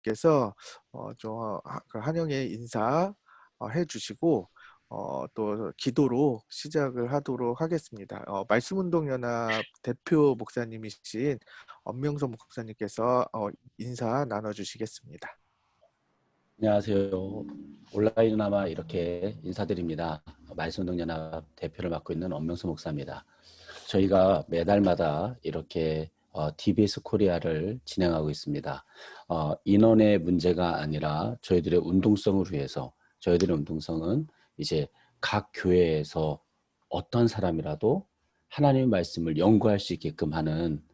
목사님께서 그 한영에 인사 해 주시고 또 기도로 시작을 하도록 하겠습니다. 말씀운동연합 대표 목사님이신 엄명선 목사님께서 인사 나눠 주시겠습니다. 안녕하세요. 온라인으로나마 이렇게 인사드립니다. 말씀운동연합 대표를 맡고 있는 엄명수 목사입니다. 저희가 매달마다 이렇게 DBS 코리아를 진행하고 있습니다. 인원의 문제가 아니라 저희들의 운동성을 위해서, 저희들의 운동성은 이제 각 교회에서 어떤 사람이라도 하나님의 말씀을 연구할 수 있게끔 하는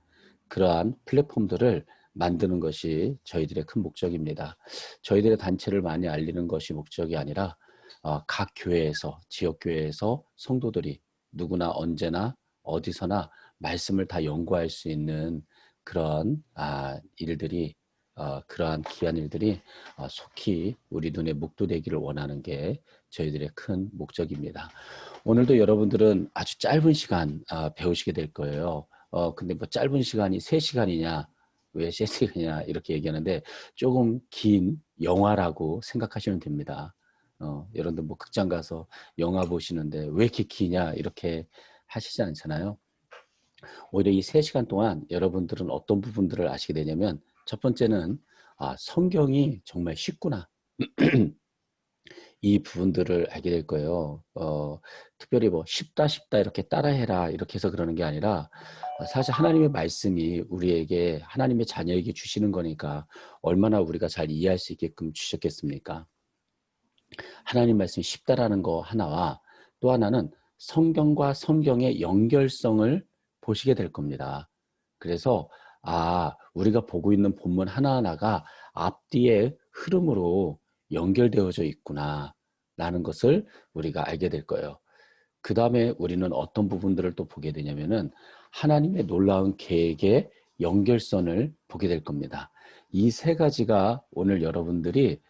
그러한 플랫폼들을 만드는 것이 저희들의 큰 목적입니다. 저희들의 단체를 많이 알리는 것이 목적이 아니라 각 교회에서, 지역교회에서 성도들이 누구나 언제나 어디서나 말씀을 다 연구할 수 있는 그런 일들이 그러한 귀한 일들이 속히 우리 눈에 묵도되기를 원하는 게 저희들의 큰 목적입니다. 오늘도 여러분들은 아주 짧은 시간 배우시게 될 거예요. 근데 뭐 짧은 시간이 3시간이냐 왜 3시간이냐 이렇게 얘기하는데 조금 긴 영화라고 생각하시면 됩니다. 여러분들 뭐 극장 가서 영화 보시는데 왜 이렇게 기냐 이렇게 하시지 않잖아요. 오히려 이 3시간 동안 여러분들은 어떤 부분들을 아시게 되냐면 첫 번째는 성경이 정말 쉽구나. 이 부분들을 알게 될 거예요. 특별히 뭐 쉽다 이렇게 따라해라 이렇게 해서 그러는 게 아니라 사실 하나님의 말씀이 우리에게 하나님의 자녀에게 주시는 거니까 얼마나 우리가 잘 이해할 수 있게끔 주셨겠습니까? 하나님 말씀이 쉽다라는 거 하나와 또 하나는 성경과 성경의 연결성을 보시게 될 겁니다. 그래서 우리가 보고 있는 본문 하나하나가 앞뒤의 흐름으로 연결되어져 있구나 라는 것을 우리가 알게 될 거예요. 그 다음에 우리는 어떤 부분들을 또 보게 되냐면은 하나님의 놀라운 계획의 연결선을 보게 될 겁니다. 이 3가지가 오늘 여러분들이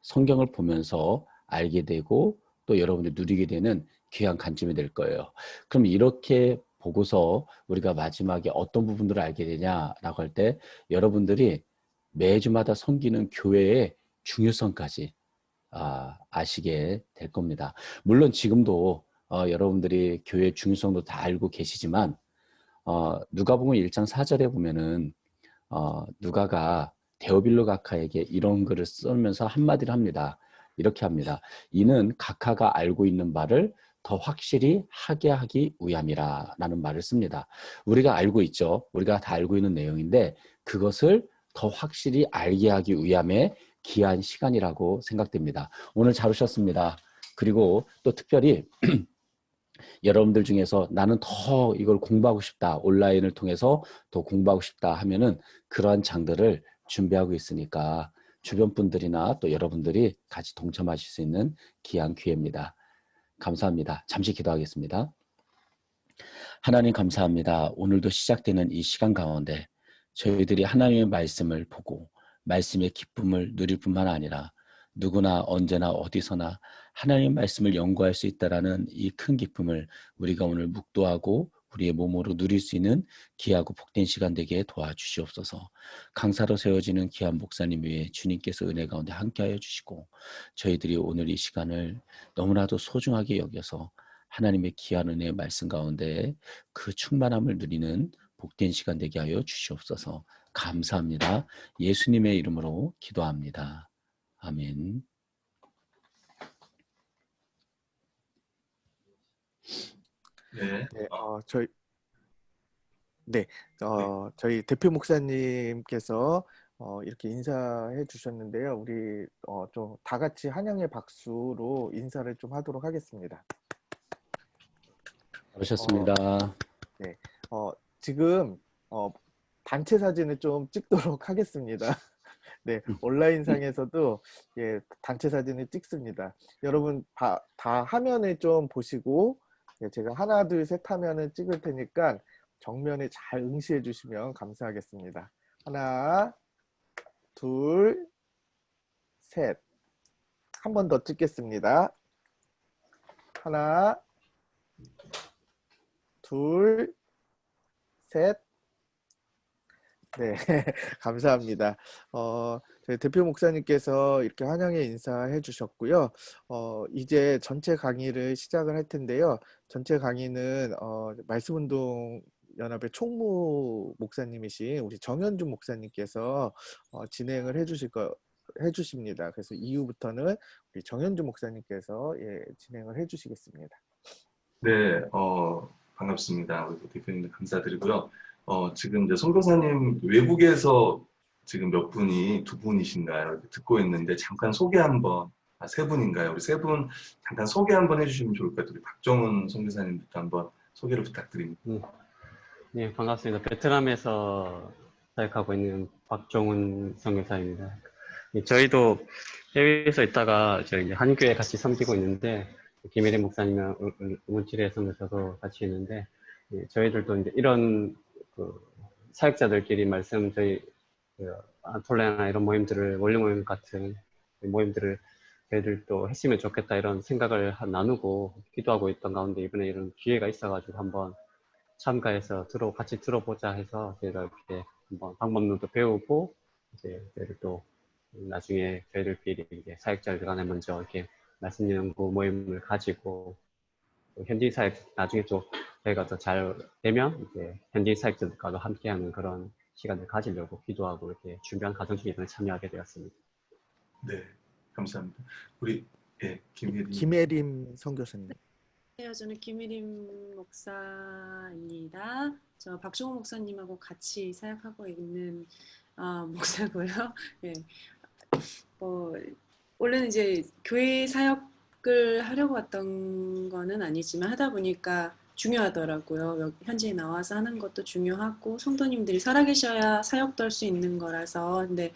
성경을 보면서 알게 되고 또 여러분들이 누리게 되는 귀한 관점이 될 거예요. 그럼 이렇게 보고서 우리가 마지막에 어떤 부분들을 알게 되냐라고 할 때 여러분들이 매주마다 섬기는 교회의 중요성까지 아시게 될 겁니다. 물론 지금도 여러분들이 교회의 중요성도 다 알고 계시지만 누가복음 1장 4절에 보면은 누가가 데오빌로 각하에게 이런 글을 쓰면서 한마디를 합니다. 이렇게 합니다. 이는 각하가 알고 있는 바를 더 확실히 하게 하기 위함이라 라는 말을 씁니다. 우리가 알고 있죠. 우리가 다 알고 있는 내용인데 그것을 더 확실히 알게 하기 위함의 귀한 시간이라고 생각됩니다. 오늘 잘 오셨습니다. 그리고 또 특별히 여러분들 중에서 나는 더 이걸 공부하고 싶다. 온라인을 통해서 더 공부하고 싶다 하면은 그러한 장들을 준비하고 있으니까 주변 분들이나 또 여러분들이 같이 동참하실 수 있는 귀한 기회입니다. 감사합니다. 잠시 기도하겠습니다. 하나님 감사합니다. 오늘도 시작되는 이 시간 가운데 저희들이 하나님의 말씀을 보고 말씀의 기쁨을 누릴 뿐만 아니라 누구나 언제나 어디서나 하나님의 말씀을 연구할 수 있다는 이 큰 기쁨을 우리가 오늘 묵도하고 우리의 몸으로 누릴 수 있는 귀하고 복된 시간 되게 도와주시옵소서. 강사로 세워지는 귀한 목사님 위에 주님께서 은혜 가운데 함께하여 주시고 저희들이 오늘 이 시간을 너무나도 소중하게 여겨서 하나님의 귀한 은혜의 말씀 가운데 그 충만함을 누리는 복된 시간 되게 하여 주시옵소서. 감사합니다. 예수님의 이름으로 기도합니다. 아멘. 네, 저희 대표 목사님께서 이렇게 인사해 주셨는데요. 우리 좀 다 같이 한영의 박수로 인사를 좀 하도록 하겠습니다. 오셨습니다. 네, 지금 단체 사진을 좀 찍도록 하겠습니다. 네, 온라인상에서도 단체 사진을 찍습니다. 여러분 다 화면을 좀 보시고 제가 하나 둘 셋 하면은 찍을 테니까 정면에 잘 응시해 주시면 감사하겠습니다. 하나, 둘, 셋. 한 번 더 찍겠습니다. 하나, 둘, 셋. 네, 감사합니다. 저희 대표 목사님께서 이렇게 환영의 인사해 주셨고요. 이제 전체 강의를 시작을 할 텐데요. 전체 강의는 말씀운동 연합의 총무 목사님이신 우리 정현준 목사님께서 진행을 해 주십니다. 그래서 이후부터는 우리 정현준 목사님께서 진행을 해 주시겠습니다. 네, 반갑습니다. 우리 대표님 감사드리고요. 지금 이제 선교사님 외국에서 지금 몇 분이 두 분이신가요? 듣고 있는데 잠깐 소개 한번, 세 분인가요? 우리 세 분 잠깐 소개 한번 해주시면 좋을 것 같아요. 우리 박정은 선교사님부터 한번 소개를 부탁드립니다. 네, 반갑습니다. 베트남에서 사역하고 있는 박종훈 선교사입니다. 저희도 해외에서 있다가 저희 한교회 같이 섬기고 있는데 김혜림 목사님이랑 응원치레 선교사도 같이 있는데 저희들도 이제 이런 그 사역자들끼리 말씀 저희 아톨레나 이런 모임들을 원리 모임 같은 모임들을 저희들도 했으면 좋겠다 이런 생각을 나누고 기도하고 있던 가운데 이번에 이런 기회가 있어가지고 한번 참가해서 같이 들어보자 해서 저희가 이렇게 한번 방법론도 배우고 이제 저희를 또 나중에 저희들끼리 이제 사역자들 간에 먼저 이렇게 말씀 연구 모임을 가지고 또 현지 사역 나중에 또 저희가 더 잘 되면 이제 현지 사역자들과도 함께하는 그런 시간을 가지려고 기도하고 이렇게 준비한 과정 중에 이번에 참여하게 되었습니다. 네, 감사합니다. 우리 김혜림 선교사님. 안녕하세요. 저는 김혜림 목사입니다. 저 박종호 목사님하고 같이 사역하고 있는 목사고요. 네. 원래는 이제 교회 사역을 하려고 왔던 거는 아니지만 하다 보니까 중요하더라고요. 현지에 나와서 하는 것도 중요하고 성도님들이 살아계셔야 사역도 할 수 있는 거라서 근데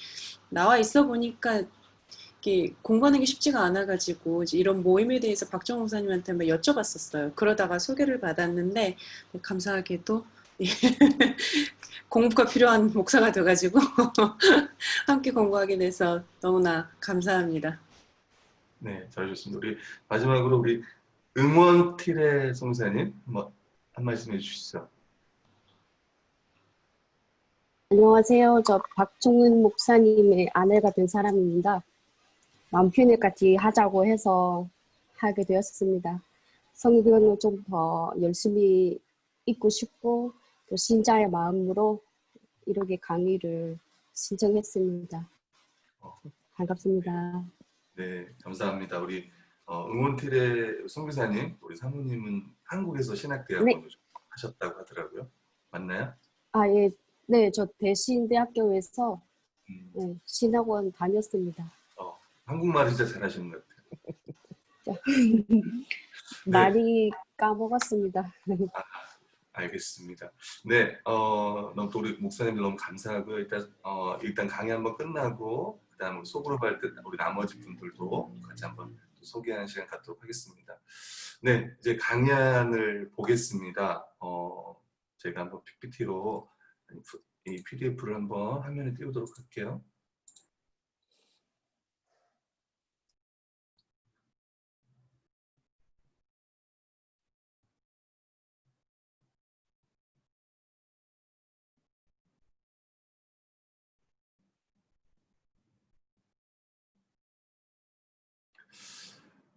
나와 있어 보니까 공부하는 게 쉽지가 않아가지고 이런 모임에 대해서 박정호 목사님한테 한번 여쭤봤었어요. 그러다가 소개를 받았는데 감사하게도 공부가 필요한 목사가 돼가지고 함께 공부하게 돼서 너무나 감사합니다. 네, 잘하셨습니다. 우리 마지막으로 우리 응원티레 성사님 한 말씀 해주시죠. 안녕하세요. 저 박종은 목사님의 아내가 된 사람입니다. 남편을 같이 하자고 해서 하게 되었습니다. 성경을 좀 더 열심히 읽고 싶고 또 신자의 마음으로 이렇게 강의를 신청했습니다. 반갑습니다. 네, 감사합니다. 우리 응원티레 선교사님, 우리 사모님은 한국에서 신학대학원을 하셨다고 하더라고요. 맞나요? 예. 네, 저 대신대학교에서 네, 신학원 다녔습니다. 한국말 진짜 잘하시는 것 같아요. 많이 까먹었습니다. 알겠습니다. 네, 너무 또 우리 목사님들 너무 감사하고요. 일단 강의 한번 끝나고 그다음 우리 속으로 갈 때 우리 나머지 분들도 같이 한번 소개하는 시간 갖도록 하겠습니다. 네, 이제 강의안을 보겠습니다. 제가 한번 PPT로 이 PDF를 한번 화면에 띄우도록 할게요.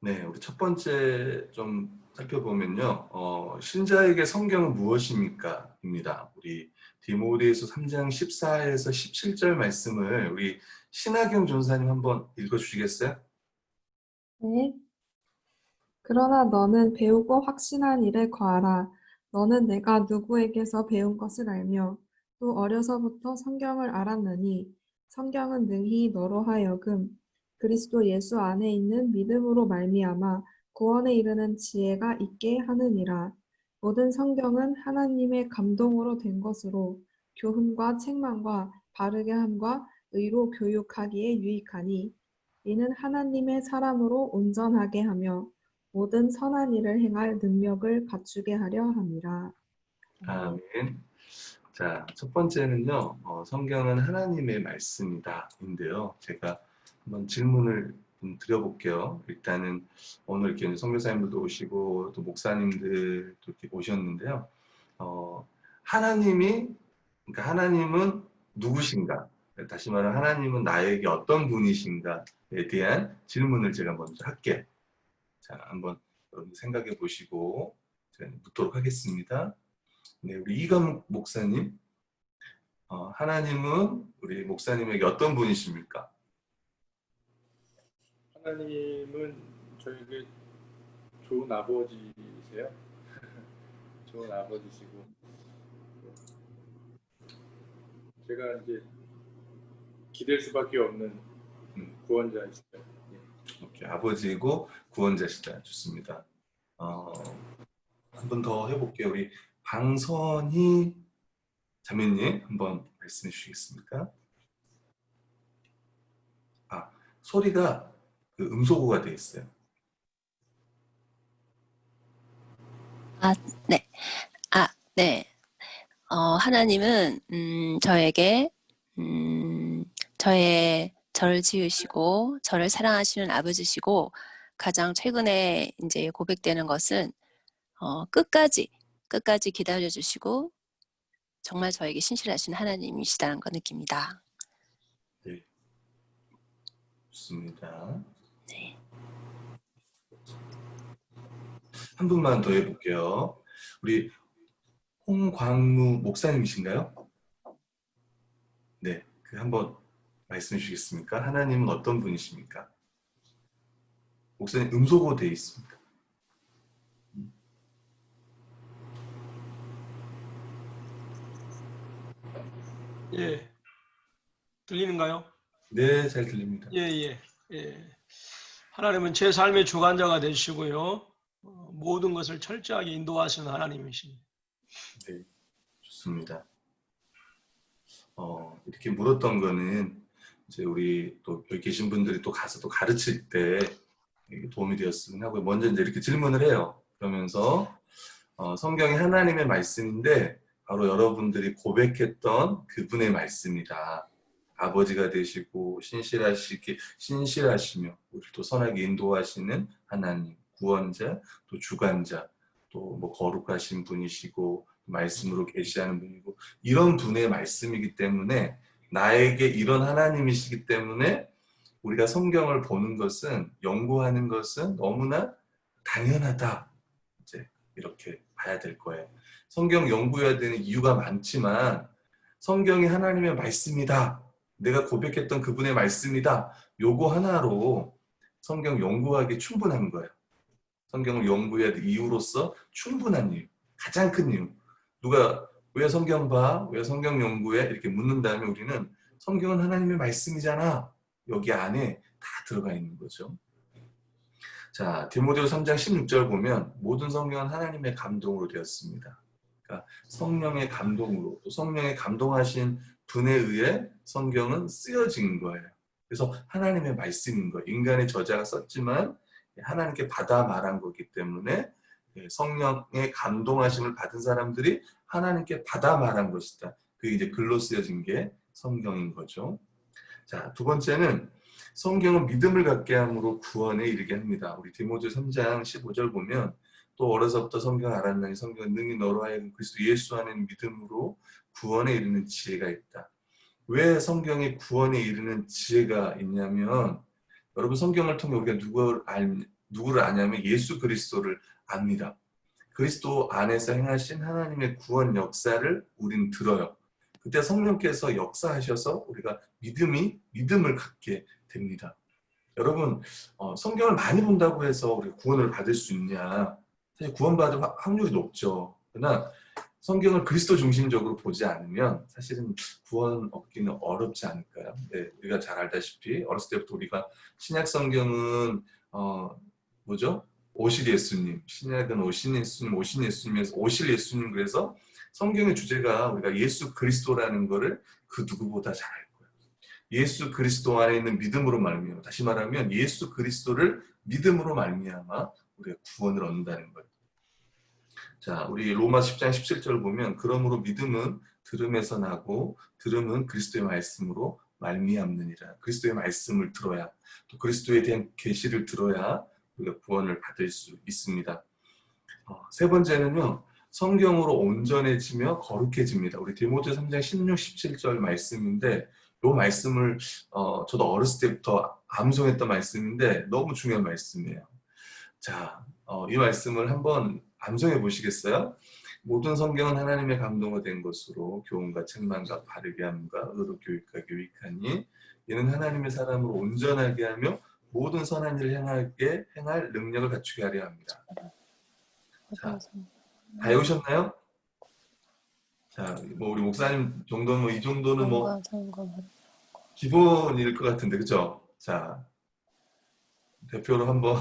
네, 우리 첫 번째 좀 살펴보면요. 신자에게 성경은 무엇입니까? 입니다. 우리 디모데후서 3장 14에서 17절 말씀을 우리 신하경 전사님 한번 읽어주시겠어요? 네. 그러나 너는 배우고 확신한 일에 거하라. 너는 내가 누구에게서 배운 것을 알며 또 어려서부터 성경을 알았느니 성경은 능히 너로 하여금 그리스도 예수 안에 있는 믿음으로 말미암아 구원에 이르는 지혜가 있게 하느니라. 모든 성경은 하나님의 감동으로 된 것으로 교훈과 책망과 바르게 함과 의로 교육하기에 유익하니 이는 하나님의 사람으로 온전하게 하며 모든 선한 일을 행할 능력을 갖추게 하려 함이라. 아멘. 자, 첫 번째는요. 성경은 하나님의 말씀이다 인데요. 제가 한번 질문을 드려볼게요. 일단은 오늘 이렇게 선교사님들도 오시고 또 목사님들도 이렇게 오셨는데요. 그러니까 하나님은 누구신가? 다시 말하면 하나님은 나에게 어떤 분이신가에 대한 질문을 제가 먼저 할게. 자, 한번 여러분 생각해 보시고 제가 묻도록 하겠습니다. 네, 우리 이감 목사님, 하나님은 우리 목사님에게 어떤 분이십니까? 하나님은 저에게 좋은 아버지이세요. 좋은 아버지시고 제가 이제 기댈 수밖에 없는 구원자이시죠. 이렇게 아버지이고 구원자시다. 좋습니다. 한 번 더 해볼게요. 우리 방선희 자매님 한번 말씀해 주시겠습니까? 소리가 그 음소거가 되어 있어요. 네. 네. 하나님은 저에게 저를 지으시고 저를 사랑하시는 아버지시고 가장 최근에 이제 고백되는 것은 끝까지 기다려주시고 정말 저에게 신실하신 하나님이시다는 걸 느낍니다. 네, 좋습니다. 네. 한 분만 더 해볼게요. 우리 홍광무 목사님이신가요? 네, 한번 말씀해 주시겠습니까? 하나님은 어떤 분이십니까? 목사님 음소거 되어 있습니다. 예, 들리는가요? 네, 잘 들립니다. 예. 하나님은 제 삶의 주관자가 되시고요. 모든 것을 철저하게 인도하시는 하나님이십니다. 네, 좋습니다. 이렇게 물었던 거는 이제 우리 또 여기 계신 분들이 또 가서 또 가르칠 때 도움이 되었으면 하고요. 먼저 이제 이렇게 질문을 해요. 그러면서 성경이 하나님의 말씀인데 바로 여러분들이 고백했던 그분의 말씀이다. 아버지가 되시고 신실하시며 우리를 또 선하게 인도하시는 하나님, 구원자, 또 주관자, 또 뭐 거룩하신 분이시고 말씀으로 계시하는 분이고 이런 분의 말씀이기 때문에 나에게 이런 하나님이시기 때문에 우리가 성경을 보는 것은 연구하는 것은 너무나 당연하다. 이제 이렇게 봐야 될 거예요. 성경 연구해야 되는 이유가 많지만 성경이 하나님의 말씀이다. 내가 고백했던 그분의 말씀이다. 요거 하나로 성경 연구하기 충분한 거예요. 성경을 연구해야 될 이유로서 충분한 이유. 가장 큰 이유. 누가 왜 성경 봐? 왜 성경 연구해? 이렇게 묻는다면 우리는 성경은 하나님의 말씀이잖아. 여기 안에 다 들어가 있는 거죠. 자, 디모데후서 3장 16절 보면 모든 성경은 하나님의 감동으로 되었습니다. 그러니까 성령의 감동으로 또 성령의 감동하신 분에 의해 성경은 쓰여진 거예요. 그래서 하나님의 말씀인 거예요. 인간의 저자가 썼지만 하나님께 받아 말한 거기 때문에 성령의 감동하심을 받은 사람들이 하나님께 받아 말한 것이다. 그게 이제 글로 쓰여진 게 성경인 거죠. 자, 두 번째는 성경은 믿음을 갖게 함으로 구원에 이르게 합니다. 우리 디모데후서 3장 15절 보면 또 어려서부터 성경을 알았나니 성경은 능히 너로 하여금 그리스도 예수 안에 믿음으로 구원에 이르는 지혜가 있다. 왜 성경에 구원에 이르는 지혜가 있냐면 여러분 성경을 통해 우리가 누구를 아냐면 예수 그리스도를 압니다. 그리스도 안에서 행하신 하나님의 구원 역사를 우린 들어요. 그때 성령께서 역사하셔서 우리가 믿음을 갖게 됩니다. 여러분 성경을 많이 본다고 해서 우리가 구원을 받을 수 있냐? 사실 구원받을 확률이 높죠. 그러나 성경을 그리스도 중심적으로 보지 않으면 사실은 구원 얻기는 어렵지 않을까요? 네, 우리가 잘 알다시피 어렸을 때부터 우리가 신약 성경은 뭐죠? 오실 예수님, 신약은 오신 예수님에서 오실 예수님. 그래서 성경의 주제가 우리가 예수 그리스도라는 거를 그 누구보다 잘 알 거예요. 예수 그리스도 안에 있는 믿음으로 말미암아, 다시 말하면 예수 그리스도를 믿음으로 말미암아 우리가 구원을 얻는다는 거예요. 자, 우리 로마 10장 17절을 보면 그러므로 믿음은 들음에서 나고 들음은 그리스도의 말씀으로 말미암느니라. 그리스도의 말씀을 들어야 또 그리스도에 대한 계시를 들어야 우리가 구원을 받을 수 있습니다. 세 번째는요. 성경으로 온전해지며 거룩해집니다. 우리 디모데 3장 16, 17절 말씀인데 이 말씀을 저도 어렸을 때부터 암송했던 말씀인데 너무 중요한 말씀이에요. 자, 이 말씀을 한번 암송해 보시겠어요? 모든 성경은 하나님의 감동으로 된 것으로 교훈과 책망과 바르게 함과 의로 교육하게 유익하니 이는 하나님의 사람으로 온전하게 하며 모든 선한 일을 행할 능력을 갖추게 하려 합니다. 자, 다 외우셨나요? 자, 뭐 우리 목사님 정도는 뭐 이 정도는 뭐 기본일 것 같은데, 그죠? 자, 대표로 한번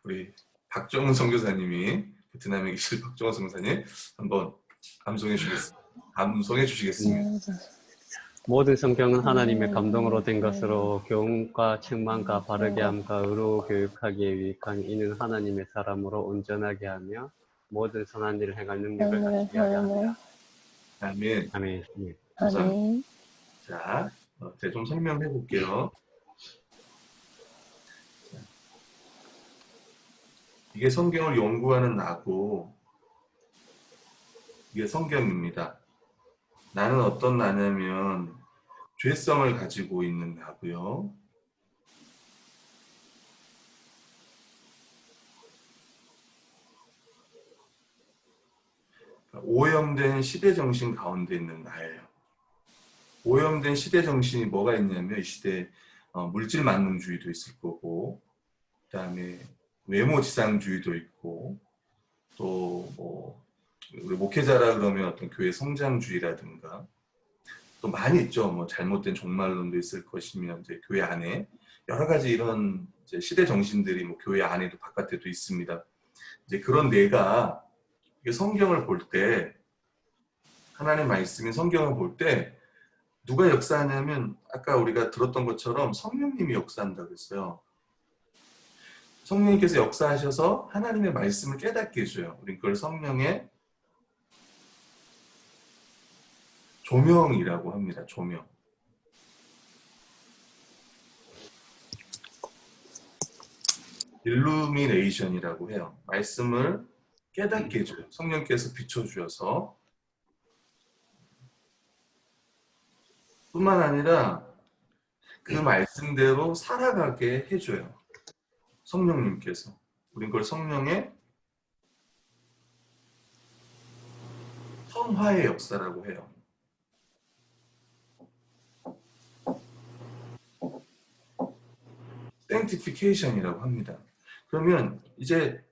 우리 박정훈 선교사님이 베트남에 계실 박정훈 선교사님 한번 암송해 주시겠습니다. 모든 성경은 하나님의 감동으로 된 것으로 교훈과 책망과 바르게 함과 의로 교육하기에 유익한 이는 하나님의 사람으로 온전하게 하며 모든 선한 일을 행할 능력을 갖추게 하려 합니다. 아멘. 아멘. 아멘. 자, 제가 좀 설명해 볼게요. 이게 성경을 연구하는 나고 이게 성경입니다. 나는 어떤 나냐면 죄성을 가지고 있는 나고요. 오염된 시대정신 가운데 있는 나예요. 오염된 시대정신이 뭐가 있냐면 이 시대에 물질 만능주의도 있을 거고 그 다음에 외모지상주의도 있고 또 뭐 우리 목회자라 그러면 어떤 교회 성장주의라든가 또 많이 있죠. 뭐 잘못된 종말론도 있을 것이며 이제 교회 안에 여러 가지 이런 이제 시대 정신들이 뭐 교회 안에도 바깥에도 있습니다. 이제 그런 내가 성경을 볼 때 하나님 말씀인 성경을 볼 때 누가 역사하냐면 아까 우리가 들었던 것처럼 성령님이 역사한다고 했어요. 성령님께서 역사하셔서 하나님의 말씀을 깨닫게 해줘요. 우리 그걸 성령의 조명이라고 합니다. 조명. 일루미네이션이라고 해요. 말씀을 깨닫게 해줘요. 성령께서 비춰주셔서 뿐만 아니라 그 말씀대로 살아가게 해줘요. 성령님께서. 우린 그걸 성령의 성화의 역사라고 해요. sanctification이라고 합니다. 그러면 이제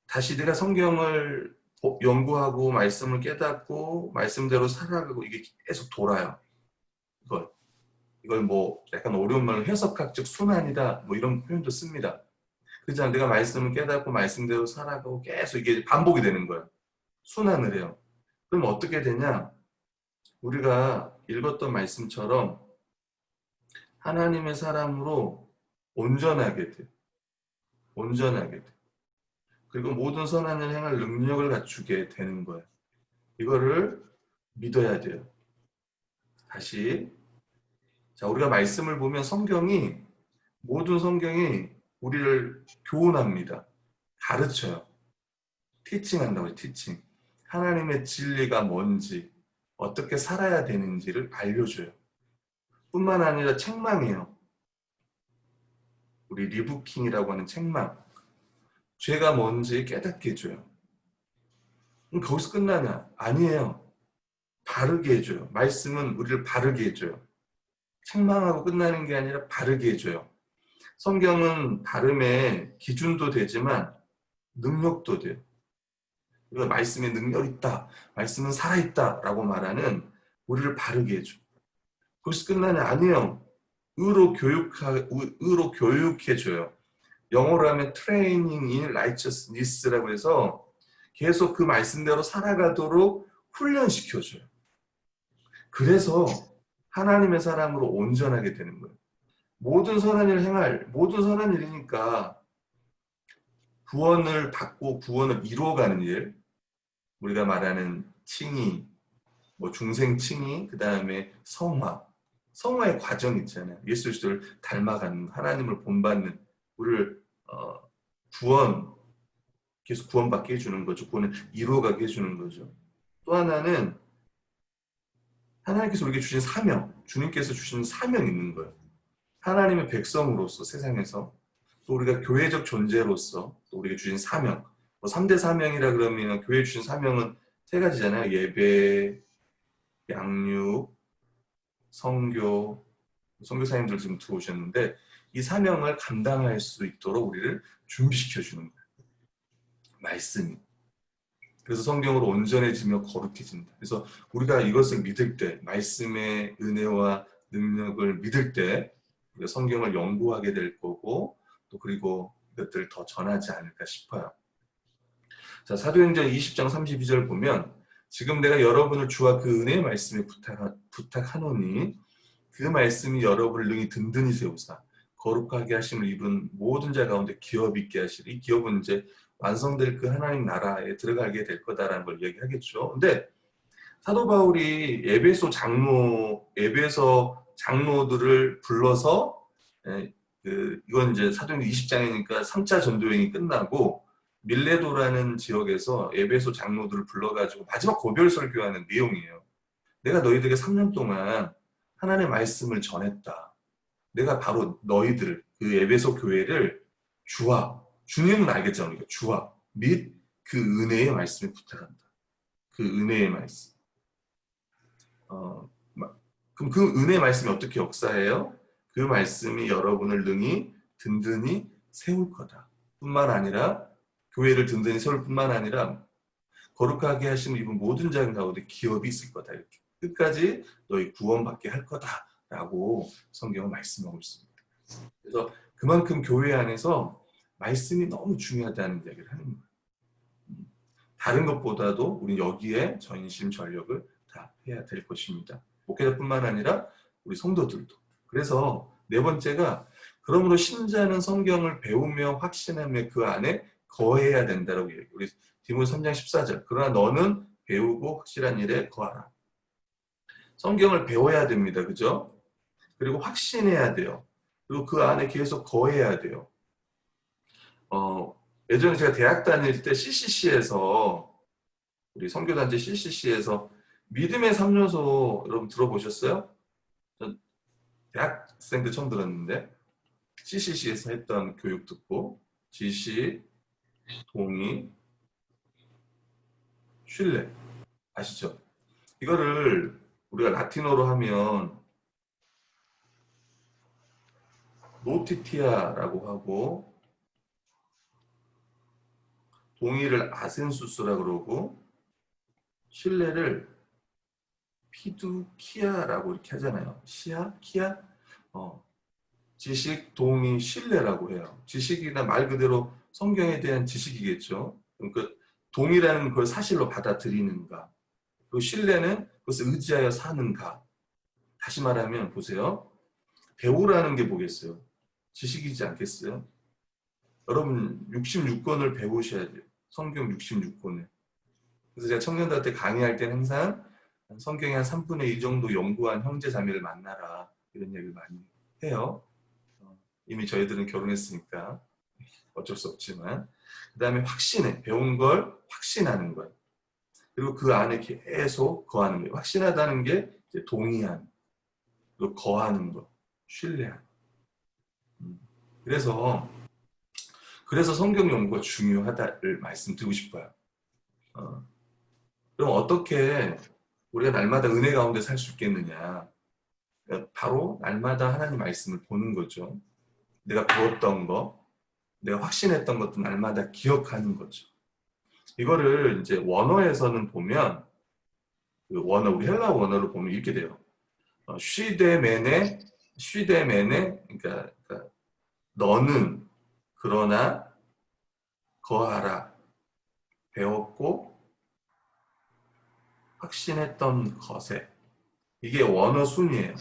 다시 내가 성경을 연구하고 말씀을 깨닫고 말씀대로 살아가고 이게 계속 돌아요. 이걸 뭐 약간 어려운 말로 해석학적 순환이다 뭐 이런 표현도 씁니다. 그렇잖아요. 내가 말씀을 깨닫고 말씀대로 살아가고 계속 이게 반복이 되는 거예요. 순환을 해요. 그럼 어떻게 되냐? 우리가 읽었던 말씀처럼 하나님의 사람으로 온전하게 돼. 온전하게 돼. 그리고 모든 선한 일을 행할 능력을 갖추게 되는 거예요. 이거를 믿어야 돼요. 다시. 자, 우리가 말씀을 보면 모든 성경이 우리를 교훈합니다. 가르쳐요. 티칭한다고 티칭. 하나님의 진리가 뭔지, 어떻게 살아야 되는지를 알려줘요. 뿐만 아니라 책망이에요. 우리 리부킹이라고 하는 책망. 죄가 뭔지 깨닫게 해줘요. 그럼 거기서 끝나냐? 아니에요. 바르게 해줘요. 말씀은 우리를 바르게 해줘요. 책망하고 끝나는 게 아니라 바르게 해줘요. 성경은 발음의 기준도 되지만 능력도 돼요. 우리가 말씀에 능력 있다, 말씀은 살아있다 라고 말하는 우리를 바르게 해줘. 거기서 끝나냐? 아니에요. 의로 교육해줘요. 영어로 하면 training in righteousness라고 해서 계속 그 말씀대로 살아가도록 훈련시켜줘요. 그래서 하나님의 사람으로 온전하게 되는 거예요. 모든 선한 일을 행할, 모든 선한 일이니까 구원을 받고 구원을 이루어가는 일, 우리가 말하는 칭의, 뭐 중생 칭의, 그 다음에 성화의 과정 있잖아요. 예수 그리스도를 닮아가는, 하나님을 본받는, 우리를 구원, 계속 구원받게 해주는 거죠. 구원을 이루어가게 해주는 거죠. 또 하나는 하나님께서 우리에게 주신 사명, 주님께서 주신 사명이 있는 거예요. 하나님의 백성으로서 세상에서, 또 우리가 교회적 존재로서 또 우리에게 주신 사명, 3대 사명이라 그러면 교회에 주신 사명은 3가지잖아요. 예배, 양육, 선교, 선교사님들 지금 들어오셨는데 이 사명을 감당할 수 있도록 우리를 준비시켜주는 거예요. 말씀이. 그래서 성경으로 온전해지며 거룩해진다. 그래서 우리가 이것을 믿을 때, 말씀의 은혜와 능력을 믿을 때 우리가 성경을 연구하게 될 거고 또 그리고 이것들을 더 전하지 않을까 싶어요. 자, 사도행전 20장 32절 보면 지금 내가 여러분을 주와 그 은혜의 말씀에 부탁하노니 그 말씀이 여러분을 능히 든든히 세우사 거룩하게 하심을 입은 모든 자 가운데 기업 있게 하시리. 이 기업은 이제 완성될 그 하나님 나라에 들어가게 될 거다라는 걸 얘기하겠죠. 근데 사도 바울이 에베소 장로들을 불러서 이건 이제 사도행전 20장이니까 3차 전도여행이 끝나고 밀레도라는 지역에서 에베소 장로들을 불러가지고 마지막 고별 설교하는 내용이에요. 내가 너희들에게 3년 동안 하나님의 말씀을 전했다. 내가 바로 너희들 그 에베소 교회를 주님은 알겠죠. 우리가 주와 및 그 은혜의 말씀에 부탁한다. 그 은혜의 말씀. 그럼 그 은혜의 말씀이 어떻게 역사해요? 그 말씀이 여러분을 능히 든든히 세울 거다. 뿐만 아니라 교회를 든든히 세울 뿐만 아니라 거룩하게 하시는 입은 모든 자 가운데 기업이 있을 거다. 이렇게 끝까지 너희 구원받게 할 거다라고 성경은 말씀하고 있습니다. 그래서 그만큼 교회 안에서 말씀이 너무 중요하다는 이야기를 하는 거예요. 다른 것보다도 우리 여기에 전심 전력을 다 해야 될 것입니다. 목회자뿐만 아니라 우리 성도들도. 그래서 4번째가 그러므로 신자는 성경을 배우며 확신하며 그 안에 거해야 된다라고 얘기해요. 우리 디모데 3장 14절. 그러나 너는 배우고 확실한 일에 거하라. 성경을 배워야 됩니다. 그죠? 그리고 확신해야 돼요. 그리고 그 안에 계속 거해야 돼요. 예전에 제가 대학 다닐 때 CCC에서 우리 선교단체 CCC에서 믿음의 3요소 여러분 들어보셨어요? 전 대학생 때 처음 들었는데 CCC에서 했던 교육 듣고 지식, 동의, 신뢰 아시죠? 이거를 우리가 라틴어로 하면 노티티아라고 하고 동의를 아센수스라고 그러고 신뢰를 피두키아라고 이렇게 하잖아요. 키아? 지식, 동의, 신뢰라고 해요. 지식이나 말 그대로 성경에 대한 지식이겠죠. 그러니까 동의라는 걸 사실로 받아들이는가. 그리고 신뢰는 그것을 의지하여 사는가. 다시 말하면 보세요. 배우라는 게 뭐겠어요? 지식이지 않겠어요? 여러분 66권을 배우셔야 돼요. 성경 66권을. 그래서 제가 청년들한테 강의할 때는 항상 성경의 한 3분의 1 정도 연구한 형제 자매를 만나라 이런 얘기를 많이 해요. 이미 저희들은 결혼했으니까 어쩔 수 없지만 그 다음에 확신해. 배운 걸 확신하는 거예요. 그리고 그 안에 계속 거하는 거예요. 확신하다는 게 이제 동의한, 그리고 거하는 거, 신뢰한. 그래서 성경 연구가 중요하다를 말씀드리고 싶어요. 그럼 어떻게 우리가 날마다 은혜 가운데 살 수 있겠느냐? 바로 날마다 하나님 말씀을 보는 거죠. 내가 배웠던 거, 내가 확신했던 것도 날마다 기억하는 거죠. 이거를 이제 원어에서는 보면 그 원어, 우리 헬라 원어를 보면 이렇게 돼요. 쉬데메네, 그러니까 너는 그러나 거하라. 배웠고 확신했던 것에. 이게 원어 순이에요.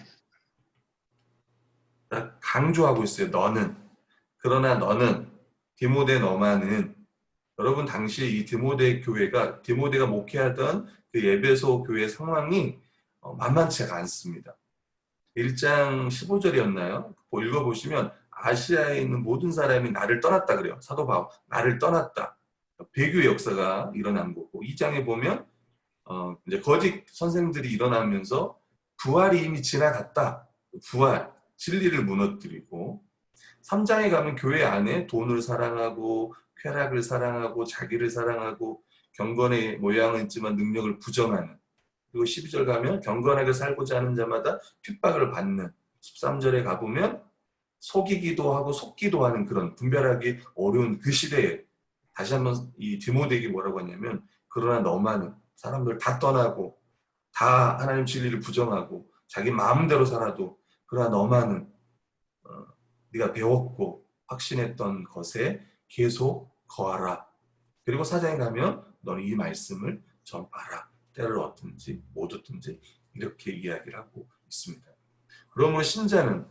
강조하고 있어요. 너는. 그러나 너는. 디모데 너만은. 여러분 당시 이 디모데가 목회하던 그 에베소 교회 상황이 만만치가 않습니다. 1장 15절이었나요? 읽어보시면 아시아에 있는 모든 사람이 나를 떠났다 그래요. 사도 바울. 나를 떠났다. 배교의 역사가 일어난 거고 2장에 보면 이제 거짓 선생들이 일어나면서 부활이 이미 지나갔다. 부활, 진리를 무너뜨리고 3장에 가면 교회 안에 돈을 사랑하고 쾌락을 사랑하고 자기를 사랑하고 경건의 모양은 있지만 능력을 부정하는 그리고 12절 가면 경건하게 살고자 하는 자마다 핍박을 받는 13절에 가보면 속이기도 하고 속기도 하는 그런 분별하기 어려운 그 시대에 다시 한번 이 디모데에게 뭐라고 하냐면 그러나 너만은 사람들 다 떠나고 다 하나님 진리를 부정하고 자기 마음대로 살아도 그러나 너만은 네가 배웠고 확신했던 것에 계속 거하라. 그리고 4장에 가면 너는 이 말씀을 전파하라. 때를 얻든지 못 얻든지 이렇게 이야기를 하고 있습니다. 그러므로 신자는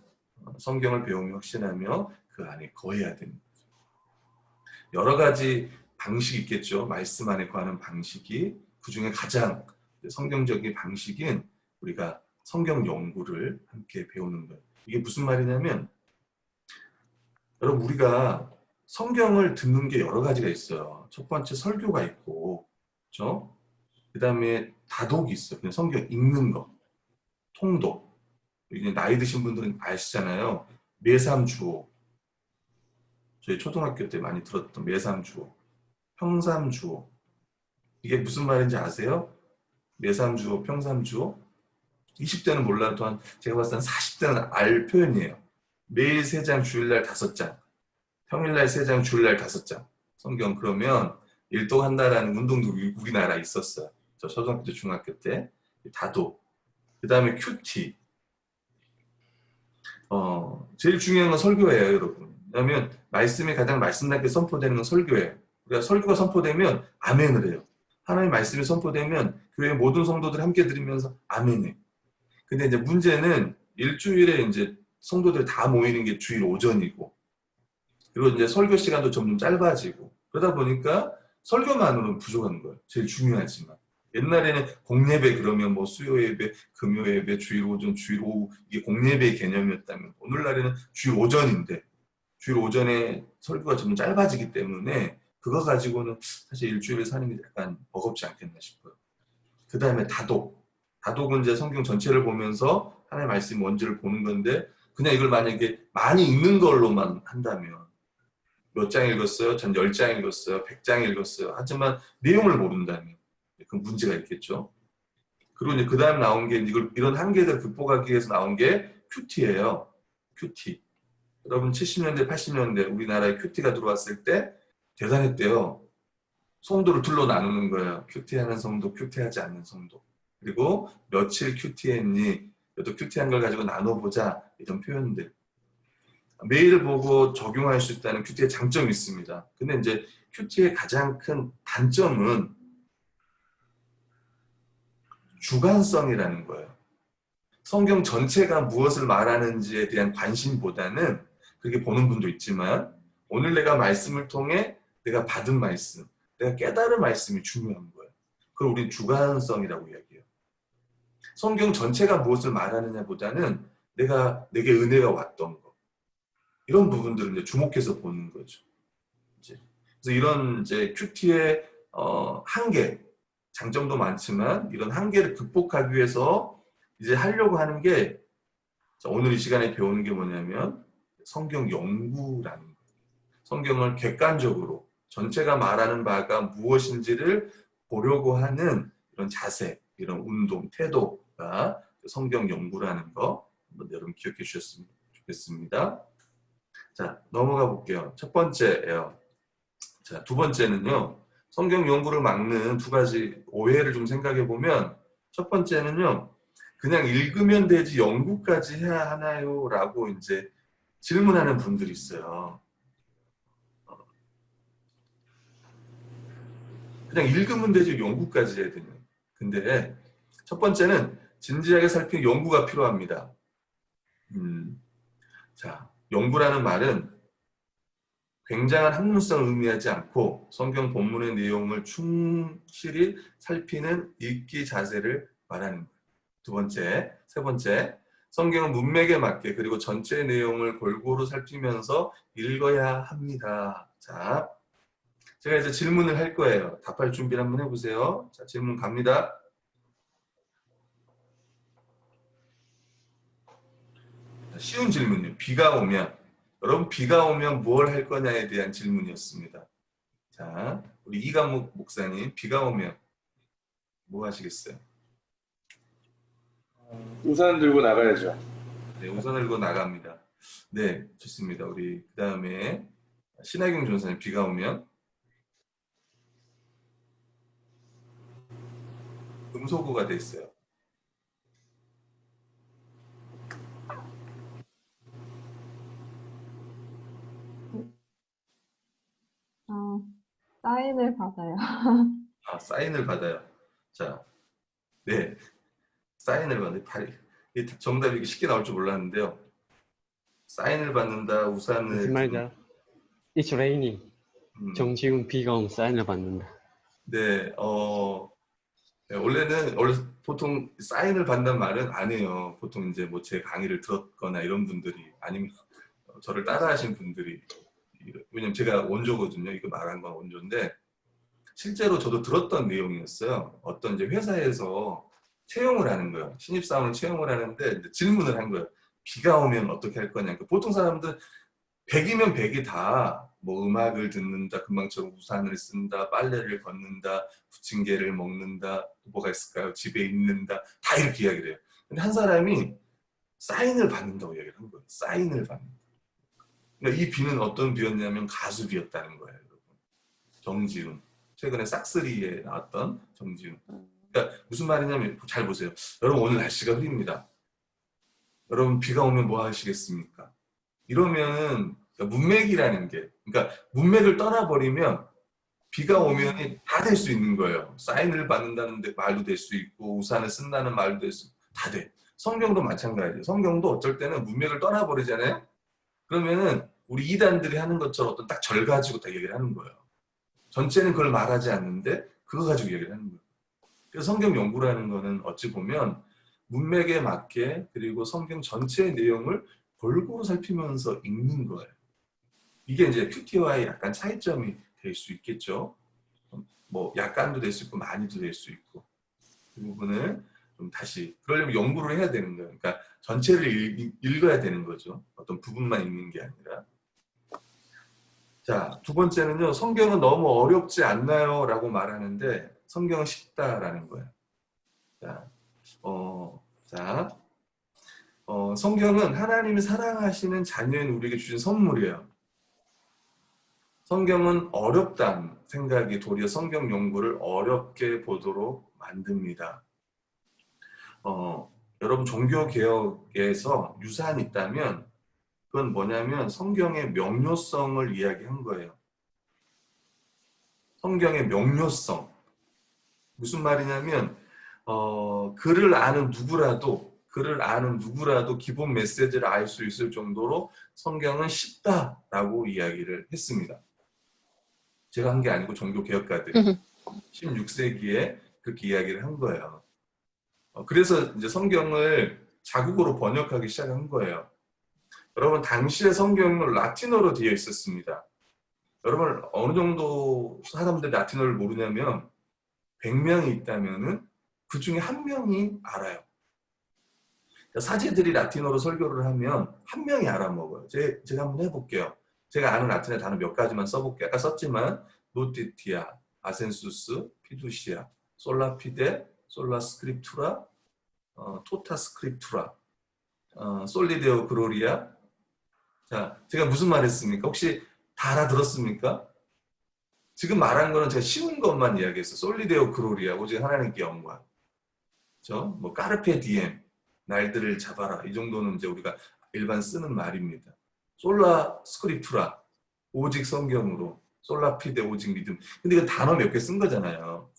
성경을 배우며 확신하며 그 안에 거해야 됩니다. 여러 가지 방식이 있겠죠. 말씀 안에 거하는 방식이 그 중에 가장 성경적인 방식인 우리가 성경 연구를 함께 배우는 거예요. 이게 무슨 말이냐면 여러분 우리가 성경을 듣는 게 여러 가지가 있어요. 첫 번째 설교가 있고 그렇죠? 그 다음에 다독이 있어요. 그냥 성경 읽는 거. 통독. 이제 나이 드신 분들은 아시잖아요. 매삼주오. 저희 초등학교 때 많이 들었던 매삼주오. 평삼주오. 이게 무슨 말인지 아세요? 매삼주오, 평삼주오. 20대는 몰라도 제가 봤을 때는 40대는 알 표현이에요. 매일 3장, 주일날 5장. 평일날 3장, 주일날 5장. 성경 그러면 일독한다라는 운동도 우리나라에 있었어요. 저 초등학교 때, 중학교 때. 다독. 그 다음에 큐티. 제일 중요한 건 설교예요, 여러분. 왜냐하면 말씀이 가장 말씀답게 선포되는 건 설교예요. 그러니까 설교가 선포되면 아멘을 해요. 하나님의 말씀이 선포되면 교회 모든 성도들이 함께 들으면서 아멘해. 근데 이제 문제는 일주일에 이제 성도들이 다 모이는 게 주일 오전이고, 그리고 이제 설교 시간도 점점 짧아지고, 그러다 보니까 설교만으로는 부족한 거예요. 제일 중요하지만. 옛날에는 공예배 그러면 뭐 수요예배, 금요예배, 주일 오전, 주일 오후 이게 공예배의 개념이었다면 오늘날에는 주일 오전인데 주일 오전에 설교가 좀 짧아지기 때문에 그거 가지고는 사실 일주일을 사는 게 약간 버겁지 않겠나 싶어요. 그 다음에 다독. 다독은 이제 성경 전체를 보면서 하나님의 말씀 원지를 보는 건데 그냥 이걸 만약에 많이 읽는 걸로만 한다면 몇 장 읽었어요? 전 10장 읽었어요. 100장 읽었어요. 하지만 내용을 모른다면 그 문제가 있겠죠. 그리고 이제 그 다음 나온 게 이런 한계들을 극복하기 위해서 나온 게 큐티예요. 큐티. 여러분 70년대, 80년대 우리나라에 큐티가 들어왔을 때 대단했대요. 성도를 둘로 나누는 거예요. 큐티하는 성도, 큐티하지 않는 성도. 그리고 며칠 큐티했니? 또 큐티한 걸 가지고 나눠보자. 이런 표현들. 메일을 보고 적용할 수 있다는 큐티의 장점이 있습니다. 근데 이제 큐티의 가장 큰 단점은 주관성이라는 거예요. 성경 전체가 무엇을 말하는지에 대한 관심보다는 그렇게 보는 분도 있지만 오늘 내가 말씀을 통해 내가 받은 말씀, 내가 깨달은 말씀이 중요한 거예요. 그걸 우리는 주관성이라고 이야기해요. 성경 전체가 무엇을 말하느냐보다는 내게 은혜가 왔던 거. 이런 부분들을 이제 주목해서 보는 거죠. 그래서 이런 이제 큐티의 한계, 장점도 많지만 이런 한계를 극복하기 위해서 이제 하려고 하는 게 오늘 이 시간에 배우는 게 뭐냐면 성경 연구라는 거예요. 성경을 객관적으로 전체가 말하는 바가 무엇인지를 보려고 하는 이런 자세, 이런 운동, 태도가 성경 연구라는 거 한번 여러분 기억해 주셨으면 좋겠습니다. 자, 넘어가 볼게요. 첫 번째예요. 자, 두 번째는요. 성경 연구를 막는 두 가지 오해를 좀 생각해 보면 첫 번째는요. 그냥 읽으면 되지 연구까지 해야 하나요? 라고 이제 질문하는 분들이 있어요. 그냥 읽으면 되지 연구까지 해야 되냐. 근데 첫 번째는 진지하게 살피는 연구가 필요합니다. 자, 연구라는 말은 굉장한 학문성을 의미하지 않고 성경 본문의 내용을 충실히 살피는 읽기 자세를 말하는 거예요. 두 번째, 세 번째, 성경은 문맥에 맞게 그리고 전체 내용을 골고루 살피면서 읽어야 합니다. 자, 제가 이제 질문을 할 거예요. 답할 준비를 한번 해보세요. 자, 질문 갑니다. 쉬운 질문이에요. 비가 오면, 여러분 비가 오면 뭘 할 거냐에 대한 질문이었습니다. 자, 우리 이강목 목사님, 비가 오면 뭐 하시겠어요? 우산 들고 나가야죠. 네, 우산을 들고 나갑니다. 네, 좋습니다. 우리 그 다음에 신하경 전사님, 비가 오면 음소거가 돼 있어요. 사인을 받아요. 아, 사인을 받아요. 자, 네, 사인을 받아요. 정답이 쉽게 나올 줄 몰랐는데요. 사인을 받는다, 우산을 무슨 말이죠? It's raining. 정지훈 비가 오면 사인을 받는다. 네, 네, 원래 보통 사인을 받는 말은 안 해요. 보통 이제 뭐 제 강의를 들었거나 이런 분들이, 아니면 저를 따라하신 분들이, 왜냐면 제가 원조거든요. 이거 말한 건 원조인데, 실제로 저도 들었던 내용이었어요. 어떤 이제 회사에서 채용을 하는 거예요. 신입사원을 채용을 하는데 이제 질문을 한 거예요. 비가 오면 어떻게 할 거냐. 보통 사람들 100이면 100이 다 뭐 음악을 듣는다, 금방처럼 우산을 쓴다, 빨래를 걷는다, 부침개를 먹는다, 뭐가 있을까요? 집에 있는다, 다 이렇게 이야기를 해요. 근데 한 사람이 사인을 받는다고 이야기를 한 거예요. 사인을 받는다. 그러니까 이 비는 어떤 비였냐면 가수비였다는 거예요. 여러분. 정지훈. 최근에 싹쓰리에 나왔던 정지훈. 그러니까 무슨 말이냐면 잘 보세요. 여러분 오늘 날씨가 흐립니다. 여러분 비가 오면 뭐 하시겠습니까? 이러면은 문맥이라는 게, 그러니까 문맥을 떠나버리면 비가 오면 다 될 수 있는 거예요. 사인을 받는다는 말도 될 수 있고 우산을 쓴다는 말도 될 수 있고 다 돼. 성경도 마찬가지예요. 성경도 어쩔 때는 문맥을 떠나버리잖아요. 그러면은 우리 이단들이 하는 것처럼 어떤 딱 절 가지고 다 얘기를 하는 거예요. 전체는 그걸 말하지 않는데 그거 가지고 얘기를 하는 거예요. 그래서 성경 연구라는 거는 어찌 보면 문맥에 맞게 그리고 성경 전체의 내용을 골고루 살피면서 읽는 거예요. 이게 이제 큐티와의 약간 차이점이 될 수 있겠죠. 뭐 약간도 될 수 있고 많이도 될 수 있고 그 부분을 좀 다시 그러려면 연구를 해야 되는 거예요. 그러니까 전체를 읽어야 되는 거죠. 어떤 부분만 읽는 게 아니라. 자, 두 번째는요. 성경은 너무 어렵지 않나요? 라고 말하는데 성경은 쉽다라는 거예요. 자, 성경은 하나님이 사랑하시는 자녀인 우리에게 주신 선물이에요. 성경은 어렵다는 생각이 도리어 성경 연구를 어렵게 보도록 만듭니다. 여러분 종교개혁에서 유산이 있다면 그건 뭐냐면 성경의 명료성을 이야기한 거예요. 성경의 명료성. 무슨 말이냐면 글을 아는 누구라도 기본 메시지를 알 수 있을 정도로 성경은 쉽다라고 이야기를 했습니다. 제가 한 게 아니고 종교개혁가들이 16세기에 그렇게 이야기를 한 거예요. 그래서 이제 성경을 자국어로 번역하기 시작한 거예요. 여러분 당시의 성경은 라틴어로 되어 있었습니다. 여러분 어느 정도 사람들이 라틴어를 모르냐면 100명이 있다면은 그 중에 한 명이 알아요. 사제들이 라틴어로 설교를 하면 한 명이 알아먹어요. 제가 한번 해볼게요. 제가 아는 라틴어 단어 몇 가지만 써볼게요. 아까 썼지만 노티티아, 아센수스, 피두시아, 솔라피데, 솔라스크립투라, 토타스크립투라, 솔리데오 그로리아. 자, 제가 무슨 말 했습니까? 혹시 다 알아들었습니까? 지금 말한 거는 제가 쉬운 것만 이야기했어요. 솔리데오 그로리아, 오직 하나님께 영광. 그렇죠? 뭐 까르페 디엠, 날들을 잡아라. 이 정도는 이제 우리가 일반 쓰는 말입니다. 솔라 스크립투라, 오직 성경으로. 솔라 피데, 오직 믿음. 근데 이거 단어 몇 개 쓴 거잖아요.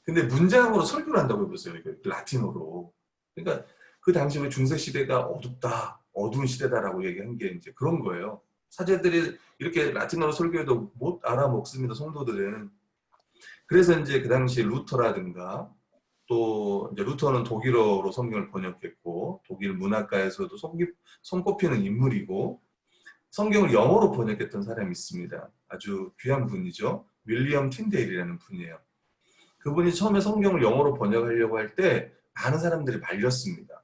근데 문장으로 설교를 한다고 해보세요. 이거 라틴어로. 그러니까 그 당시 우리 중세 시대가 어둡다, 어두운 시대다라고 얘기한 게 이제 그런 거예요. 사제들이 이렇게 라틴어로 설교해도 못 알아먹습니다. 성도들은. 그래서 이제 그 당시 루터라든가 또 이제 루터는 독일어로 성경을 번역했고 독일 문학가에서도 손꼽히는 인물이고 성경을 영어로 번역했던 사람이 있습니다. 아주 귀한 분이죠. 윌리엄 틴데일이라는 분이에요. 그분이 처음에 성경을 영어로 번역하려고 할 때 많은 사람들이 말렸습니다.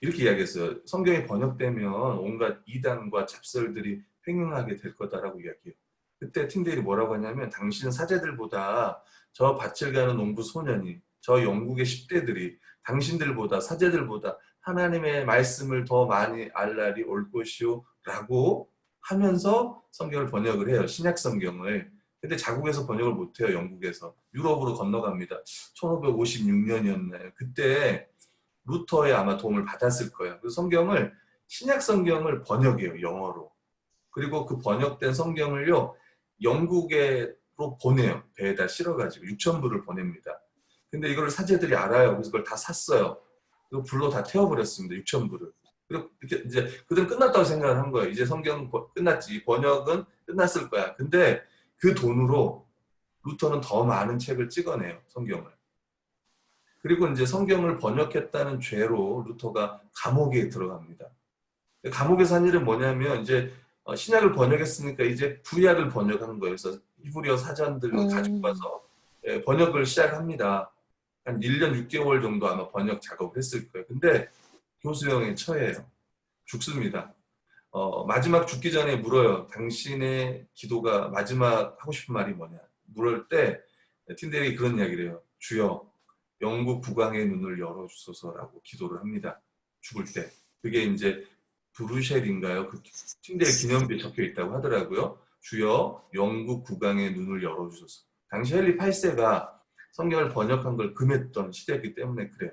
이렇게 이야기했어요. 성경이 번역되면 온갖 이단과 잡설들이 횡행하게 될 거다라고 이야기해요. 그때 틴데일이 뭐라고 하냐면 당신 사제들보다 저 밭을 가는 농부 소년이 저 영국의 10대들이 당신들보다 사제들보다 하나님의 말씀을 더 많이 알 날이 올 것이요 라고 하면서 성경을 번역을 해요. 신약 성경을. 근데 자국에서 번역을 못해요. 영국에서. 유럽으로 건너갑니다. 1556년이었나요? 그때 루터의 아마 도움을 받았을 거예요. 그래서 성경을 신약 성경을 번역해요. 영어로. 그리고 그 번역된 성경을요. 영국으로 보내요. 배에다 실어가지고 6,000부를 보냅니다. 근데 이걸 사제들이 알아요. 그래서 그걸 다 샀어요. 그리고 불로 다 태워버렸습니다. 6,000부를. 그리고 이렇게 이제 그들은 끝났다고 생각을 한 거예요. 이제 성경 끝났지. 번역은 끝났을 거야. 근데 그 돈으로 루터는 더 많은 책을 찍어내요. 성경을. 그리고 이제 성경을 번역했다는 죄로 루터가 감옥에 들어갑니다. 감옥에서 한 일은 뭐냐면 이제 신약을 번역했으니까 이제 구약을 번역하는 거예요. 그래서 히브리어 사전들을 가지고 와서 번역을 시작합니다. 한 1년 6개월 정도 아마 번역 작업을 했을 거예요. 근데 교수형에 처해요. 죽습니다. 마지막 죽기 전에 물어요. 당신의 기도가 마지막 하고 싶은 말이 뭐냐. 물을 때 틴데일이 그런 이야기를 해요. 주여 영국 국왕의 눈을 열어주소서라고 기도를 합니다. 죽을 때. 그게 이제 브루셸인가요? 그 틴데일 기념비에 적혀 있다고 하더라고요. 주여 영국 국왕의 눈을 열어주소서. 당시 헨리 8세가 성경을 번역한 걸 금했던 시대이기 때문에 그래요.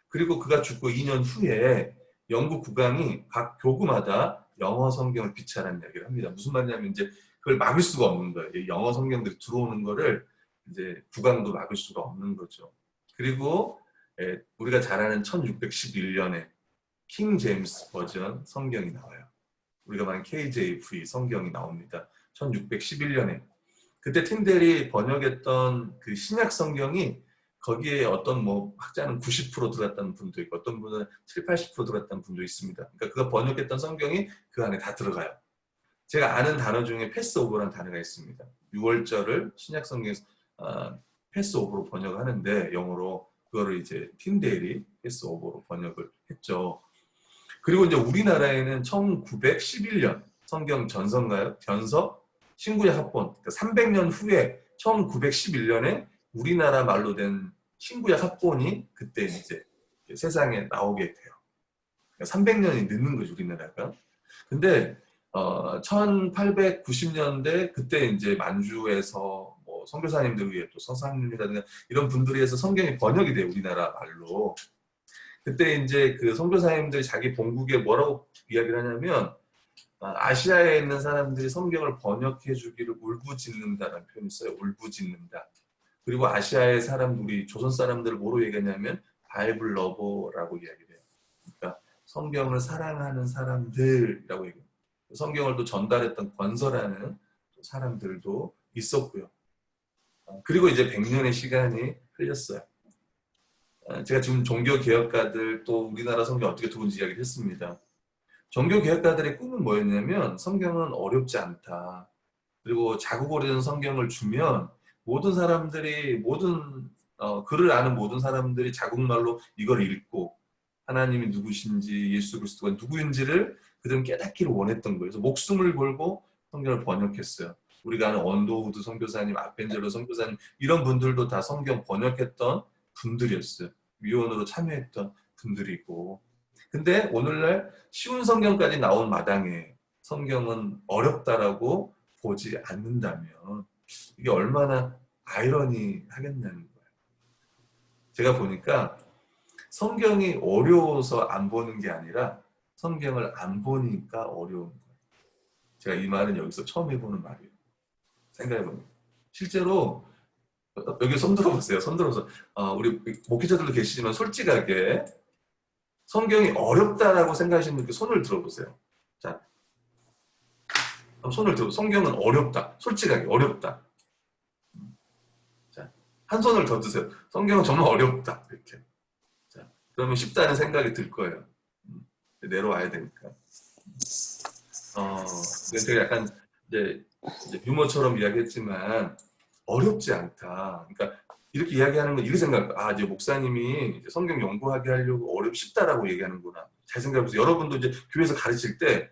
그리고 그가 죽고 2년 후에 영국 국왕이 각 교구마다 영어 성경을 비치하라는 이야기를 합니다. 무슨 말이냐면 이제 그걸 막을 수가 없는 거예요. 영어 성경들이 들어오는 거를 이제 국왕도 막을 수가 없는 거죠. 그리고 우리가 잘 아는 1611년에 킹 제임스 버전 성경이 나와요. 우리가 말하는 KJV 성경이 나옵니다. 1611년에. 그때 틴델이 번역했던 그 신약 성경이 거기에 어떤 뭐 학자는 90% 들어갔다는 분도 있고 어떤 분은 7, 80% 들어갔다는 분도 있습니다. 그러니까 그가 번역했던 성경이 그 안에 다 들어가요. 제가 아는 단어 중에 패스오버라는 단어가 있습니다. 6월절을 신약 성경에서 패스오버로 번역하는데 영어로 그거를 이제 틴데일이 패스오버로 번역을 했죠. 그리고 이제 우리나라에는 1911년 성경 전서인가요? 전서 신구약 합본. 그러니까 300년 후에 1911년에 우리나라 말로 된 신구약 합본이 그때 이제 세상에 나오게 돼요. 그러니까 300년이 늦는 거죠, 우리나라가. 근데 1890년대 그때 이제 만주에서 뭐 선교사님들 위해 또 서상님이라든가 이런 분들에 의해서 성경이 번역이 돼요, 우리나라 말로. 그때 이제 그 선교사님들이 자기 본국에 뭐라고 이야기를 하냐면 아시아에 있는 사람들이 성경을 번역해 주기를 울부짖는다라는 표현이 있어요. 울부짖는다. 그리고 아시아의 사람, 우리 조선 사람들을 뭐로 얘기하냐면 바이블 러버라고 이야기를 해요. 그러니까 성경을 사랑하는 사람들이라고 얘기해요. 성경을 또 전달했던 권서라는 사람들도 있었고요. 그리고 이제 100년의 시간이 흘렸어요. 제가 지금 종교개혁가들 또 우리나라 성경 어떻게 두는지 이야기를 했습니다. 종교개혁가들의 꿈은 뭐였냐면 성경은 어렵지 않다. 그리고 자국 오래된 성경을 주면 모든 사람들이 글을 아는 모든 사람들이 자국말로 이걸 읽고 하나님이 누구신지 예수 그리스도가 누구인지를 그들은 깨닫기를 원했던 거예요. 그래서 목숨을 걸고 성경을 번역했어요. 우리가 아는 언더우드 선교사님, 아펜젤러 선교사님 이런 분들도 다 성경 번역했던 분들이었어요. 위원으로 참여했던 분들이고. 근데 오늘날 쉬운 성경까지 나온 마당에 성경은 어렵다라고 보지 않는다면 이게 얼마나 아이러니하겠냐는 거예요. 제가 보니까 성경이 어려워서 안 보는 게 아니라 성경을 안 보니까 어려운 거예요. 제가 이 말은 여기서 처음 해보는 말이에요. 생각해보니까. 실제로 여기 손 들어보세요. 손 들어서 우리 목회자들도 계시지만 솔직하게 성경이 어렵다라고 생각하시는 분께 손을 들어보세요. 자, 손을 들어. 성경은 어렵다. 솔직하게 어렵다. 자, 한 손을 더 드세요. 성경은 정말 어렵다. 이렇게. 자, 그러면 쉽다는 생각이 들 거예요. 내려와야 되니까. 제가 약간 이제 유머처럼 이야기했지만 어렵지 않다. 그러니까 이렇게 이야기하는 건 이렇게 생각해요. 아, 이제 목사님이 이제 성경 연구하게 하려고 쉽다라고 얘기하는구나. 잘 생각해보세요. 여러분도 이제 교회에서 가르칠 때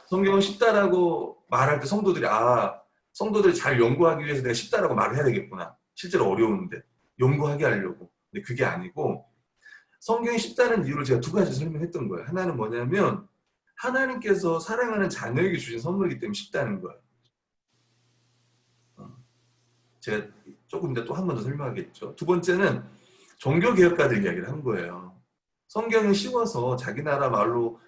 성경은 쉽다라고 말할 때 성도들이 잘 연구하기 위해서 내가 쉽다라고 말을 해야 되겠구나. 실제로 어려운데 연구하게 하려고. 근데 그게 아니고 성경이 쉽다는 이유를 제가 두 가지 설명했던 거예요. 하나는 뭐냐면 하나님께서 사랑하는 자녀에게 주신 선물이기 때문에 쉽다는 거예요. 제가 조금 이따 또 한 번 더 설명하겠죠. 두 번째는 종교개혁가들 이야기를 한 거예요. 성경이 쉬워서 자기 나라 말로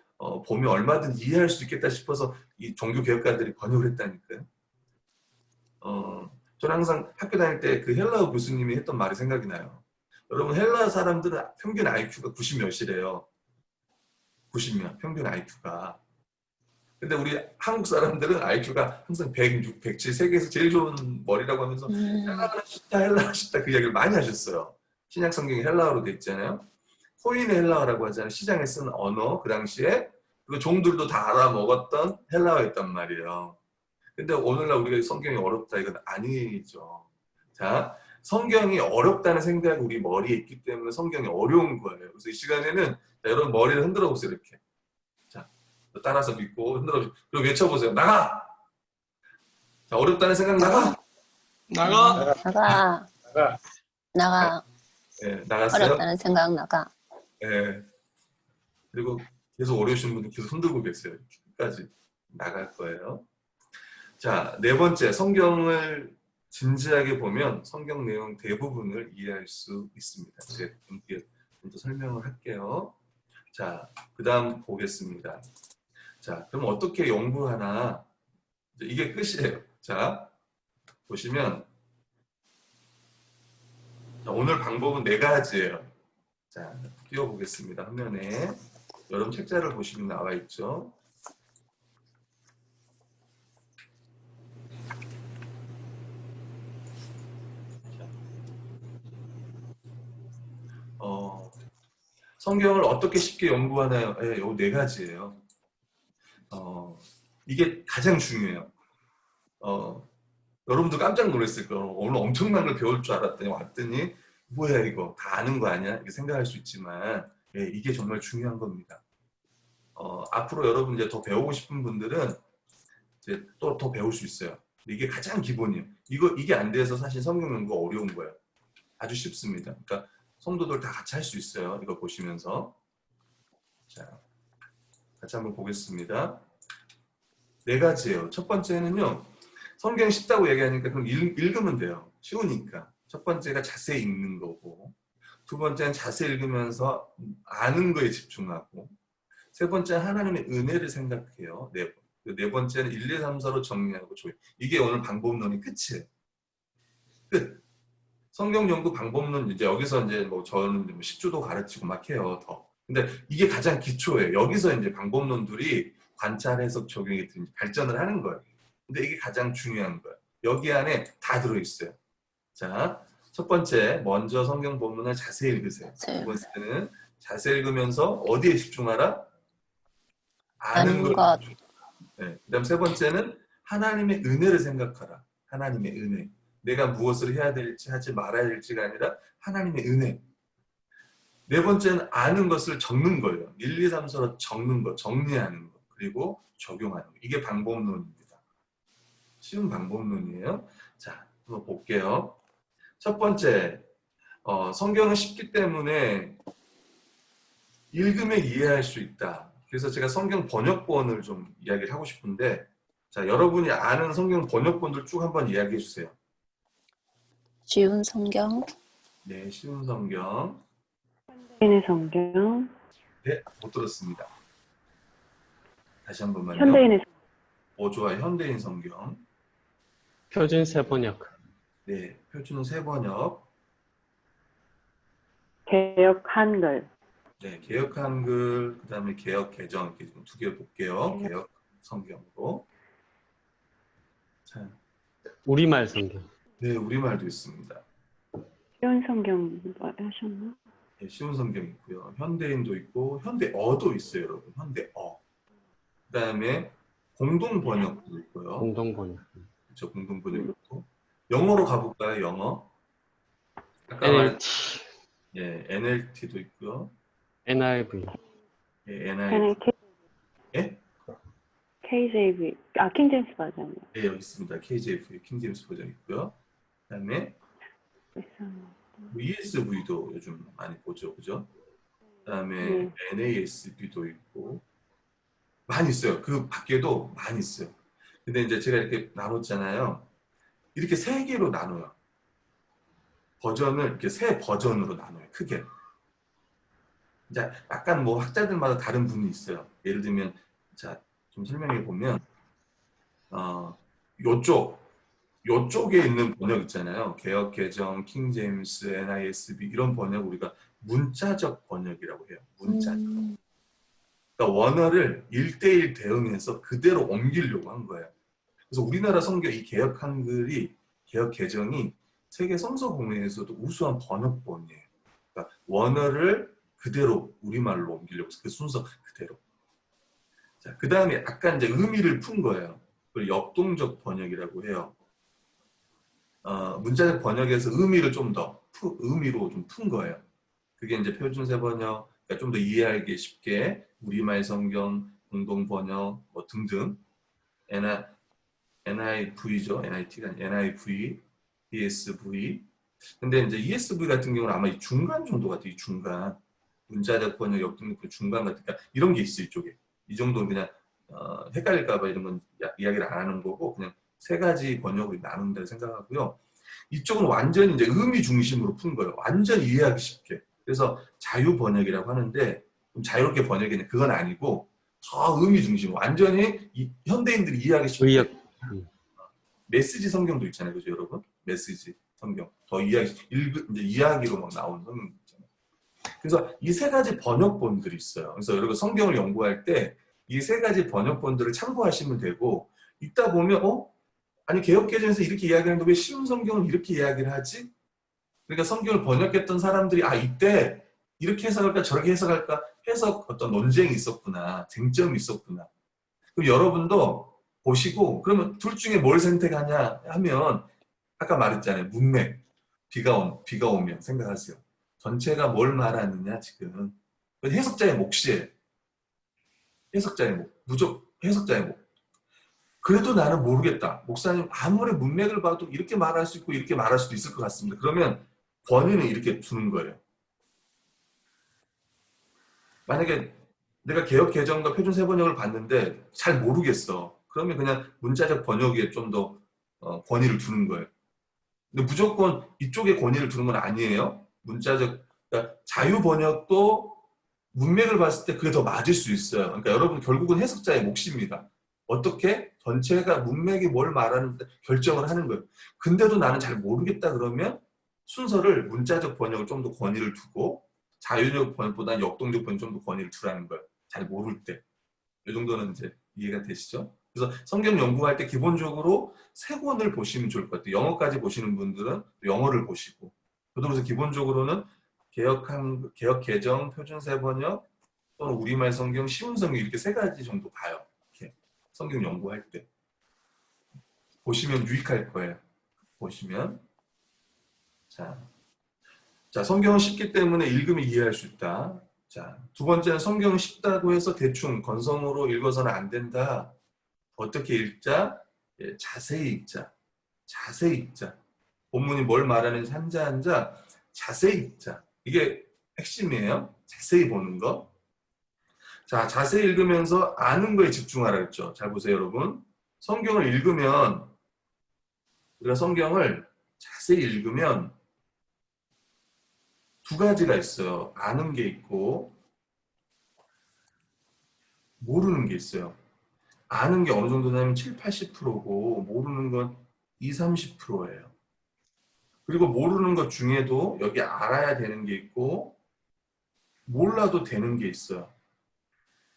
보면 얼마든지 이해할 수 있겠다 싶어서 이 종교개혁가들이 번역을 했다니까요. 저는 항상 학교 다닐 때 그 헬라어 교수님이 했던 말이 생각이 나요. 여러분 헬라 사람들은 평균 IQ가 90 몇이래요. 90몇 평균 IQ가. 근데 우리 한국 사람들은 IQ가 항상 106, 107 세계에서 제일 좋은 머리라고 하면서 헬라어는 쉽다 그 이야기를 많이 하셨어요. 신약 성경이 헬라어로 돼 있잖아요. 코인의 헬라어라고 하잖아요. 시장에 쓰는 언어 그 당시에 그 종들도 다 알아먹었던 헬라어였단 말이에요. 근데 오늘날 우리가 성경이 어렵다 이건 아니죠. 자, 성경이 어렵다는 생각이 우리 머리에 있기 때문에 성경이 어려운 거예요. 그래서 이 시간에는 자, 여러분 머리를 흔들어 보세요. 이렇게. 자, 따라서 믿고 흔들어 보세요. 그리고 외쳐보세요. 나가! 자, 어렵다는 생각 나가! 나가! 나가. 나가. 나가. 네, 나갔어요? 어렵다는 생각 나가. 네. 그리고 계속 어려우신 분들 계속 흔들고 계세요. 끝까지 나갈 거예요. 자, 네 번째, 성경을 진지하게 보면 성경 내용 대부분을 이해할 수 있습니다. 제가 좀 더 설명을 할게요. 자, 그 다음 보겠습니다. 자, 그럼 어떻게 연구하나? 이게 끝이에요. 자, 보시면 자, 오늘 방법은 네 가지예요. 자, 띄워보겠습니다. 화면에. 여러분 책자를 보시면 나와 있죠. 성경을 어떻게 쉽게 연구하나요? 네, 요 네 가지예요. 이게 가장 중요해요. 여러분도 깜짝 놀랐을 거예요. 오늘 엄청난 걸 배울 줄 알았더니 왔더니 뭐야 이거 다 아는 거 아니야? 이렇게 생각할 수 있지만 예, 이게 정말 중요한 겁니다. 앞으로 여러분 이제 더 배우고 싶은 분들은 이제 또 더 배울 수 있어요. 이게 가장 기본이에요. 이게 안 돼서 사실 성경 연구가 어려운 거예요. 아주 쉽습니다. 그러니까 성도들 다 같이 할 수 있어요. 이거 보시면서. 자, 같이 한번 보겠습니다. 네 가지예요. 첫 번째는요. 성경이 쉽다고 얘기하니까 그럼 읽으면 돼요. 쉬우니까. 첫 번째가 자세히 읽는 거고, 두 번째는 자세히 읽으면서 아는 거에 집중하고, 세 번째는 하나님의 은혜를 생각해요. 네 번째는 1, 2, 3, 4로 정리하고 조회. 이게 오늘 방법론이 끝이에요. 끝. 성경 연구 방법론 이제 여기서 이제 뭐 저는 뭐 10주도 가르치고 막 해요. 더. 근데 이게 가장 기초예요. 여기서 이제 방법론들이 관찰, 해석, 적용이 발전을 하는 거예요. 근데 이게 가장 중요한 거예요. 여기 안에 다 들어있어요. 자, 첫 번째, 먼저 성경 본문을 자세히 읽으세요. 두 번째는 자세히 읽으면서 어디에 집중하라? 아는 것. 네. 그 다음 세 번째는 하나님의 은혜를 생각하라. 하나님의 은혜. 내가 무엇을 해야 될지 하지 말아야 될지가 아니라 하나님의 은혜. 네 번째는 아는 것을 적는 거예요. 1, 2, 3, 4로 적는 거, 정리하는 거, 그리고 적용하는 거. 이게 방법론입니다. 쉬운 방법론이에요. 자, 한번 볼게요. 첫 번째, 성경은 쉽기 때문에 읽으면 이해할 수 있다. 그래서 제가 성경 번역본을 좀 이야기를 하고 싶은데, 자, 여러분이 아는 성경 번역본들 쭉 한번 이야기해 주세요. 쉬운 성경. 네, 쉬운 성경. 현대인의 성경. 네, 못 들었습니다. 다시 한 번만요. 현대인의 성경. 좋아요. 현대인 성경. 표준 세번역. 네, 표준 세번역. 개역 한글. 네, 개역 한글, 그 다음에 개역 개정 이렇게 두 개 볼게요. 개역 성경으로. 자, 우리말 성경. 네, 우리말도 있습니다. 쉬운 성경 하셨나? 네, 쉬운 성경 있고요. 현대인도 있고 현대어도 있어요, 여러분. 현대어. 그 다음에 공동 번역도 있고요. 공동 번역. 그렇죠, 공동 번역 있고. 영어로 가볼까요? 영어. 아까 NLT, 예, NLT도 있고요. NIV. 예, NIV. 예? KJV, 킹제임스 버전이요. 예, 여기 있습니다. KJV, 킹제임스 버전 있고요. 그다음에 ESV도 요즘 많이 보죠, 그죠? 그다음에 NASB도 있고 많이 있어요. 그 밖에도 많이 있어요. 근데 이제 제가 이렇게 나눴잖아요. 이렇게 세 개로 나눠요. 버전을 이렇게 세 버전으로 나눠요. 크게. 이제 약간 뭐 학자들마다 다른 부분이 있어요. 예를 들면 자, 좀 설명해 보면 요쪽에 있는 번역 있잖아요. 개역 개정, 킹제임스, NISB 이런 번역 우리가 문자적 번역이라고 해요. 문자적. 그러니까 원어를 1대1 대응해서 그대로 옮기려고 한 거예요. 그래서 우리나라 성경 이 개역 한글이 개역 개정이 세계 성서 공회에서도 우수한 번역본이에요. 그러니까 원어를 그대로 우리말로 옮기려고 그 순서 그대로. 자, 그 다음에 약간 이제 의미를 푼 거예요. 그걸 역동적 번역이라고 해요. 문자적 번역에서 의미를 좀 더 의미로 좀 푼 거예요. 그게 이제 표준세 번역, 그러니까 좀 더 이해하기 쉽게 우리말 성경, 공동 번역 뭐 등등. NIV죠. NIT가 아니라 NIV, ESV. 근데 이제 ESV 같은 경우는 아마 이 중간 정도 같아요. 이 중간. 문자적 번역, 역동적 번역 중간 같은, 그러니까 이런 게 있어요. 이쪽에. 이 정도는 그냥 헷갈릴까봐 이런 건 이야기를 안 하는 거고 그냥 세 가지 번역을 나눈다고 생각하고요. 이쪽은 완전히 이제 의미 중심으로 푼 거예요. 완전 이해하기 쉽게. 그래서 자유 번역이라고 하는데 좀 자유롭게 번역이는 그건 아니고 더 의미 중심. 완전히 현대인들이 이해하기 쉽게. 메시지 성경도 있잖아요, 그죠, 여러분? 메시지 성경 더 이제 이야기로 막 나오는 성경 있잖아요. 그래서 이 세 가지 번역본들이 있어요. 그래서 여러분 성경을 연구할 때 이 세 가지 번역본들을 참고하시면 되고 읽다 보면 아니 개역개정에서 이렇게 이야기하는데 왜 쉬운 성경은 이렇게 이야기를 하지? 그러니까 성경을 번역했던 사람들이 이때 이렇게 해석할까 저렇게 해석할까 해석 어떤 논쟁이 있었구나, 쟁점이 있었구나. 그럼 여러분도 보시고 그러면 둘 중에 뭘 선택하냐 하면 아까 말했잖아요. 문맥, 비가 오면 생각하세요. 전체가 뭘 말하느냐 지금. 해석자의 몫이에요. 해석자의 몫. 해석자의 몫. 그래도 나는 모르겠다. 목사님 아무리 문맥을 봐도 이렇게 말할 수 있고 이렇게 말할 수도 있을 것 같습니다. 그러면 권위는 이렇게 두는 거예요. 만약에 내가 개역 개정과 표준 세번역을 봤는데 잘 모르겠어. 그러면 그냥 문자적 번역에 좀 더 권위를 두는 거예요. 근데 무조건 이쪽에 권위를 두는 건 아니에요. 문자적 그러니까 자유 번역도 문맥을 봤을 때 그게 더 맞을 수 있어요. 그러니까 여러분 결국은 해석자의 몫입니다. 어떻게 전체가 문맥이 뭘 말하는데 결정을 하는 거예요. 근데도 나는 잘 모르겠다 그러면 순서를 문자적 번역을 좀 더 권위를 두고 자유적 번역보다 역동적 번역 좀 더 권위를 두라는 거예요. 잘 모를 때. 이 정도는 이제 이해가 되시죠? 그래서 성경 연구할 때 기본적으로 세 권을 보시면 좋을 것 같아요. 영어까지 보시는 분들은 영어를 보시고 그래서 기본적으로는 개역 개정, 표준 세번역 또는 우리말 성경, 쉬운 성경 이렇게 세 가지 정도 봐요. 이렇게 성경 연구할 때 보시면 유익할 거예요. 보시면 자, 성경은 쉽기 때문에 읽으면 이해할 수 있다. 자, 두 번째는 성경은 쉽다고 해서 대충 건성으로 읽어서는 안 된다. 어떻게 읽자? 예, 자세히 읽자. 자세히 읽자. 본문이 뭘 말하는지 한자 한자 자세히 읽자. 이게 핵심이에요. 자세히 보는 거. 자, 자세히 읽으면서 아는 거에 집중하라 그랬죠. 잘 보세요, 여러분. 성경을 읽으면 우리가 성경을 자세히 읽으면 두 가지가 있어요. 아는 게 있고 모르는 게 있어요. 아는 게 어느 정도냐면 7, 80%고 모르는 건 20, 30%예요. 그리고 모르는 것 중에도 여기 알아야 되는 게 있고 몰라도 되는 게 있어요.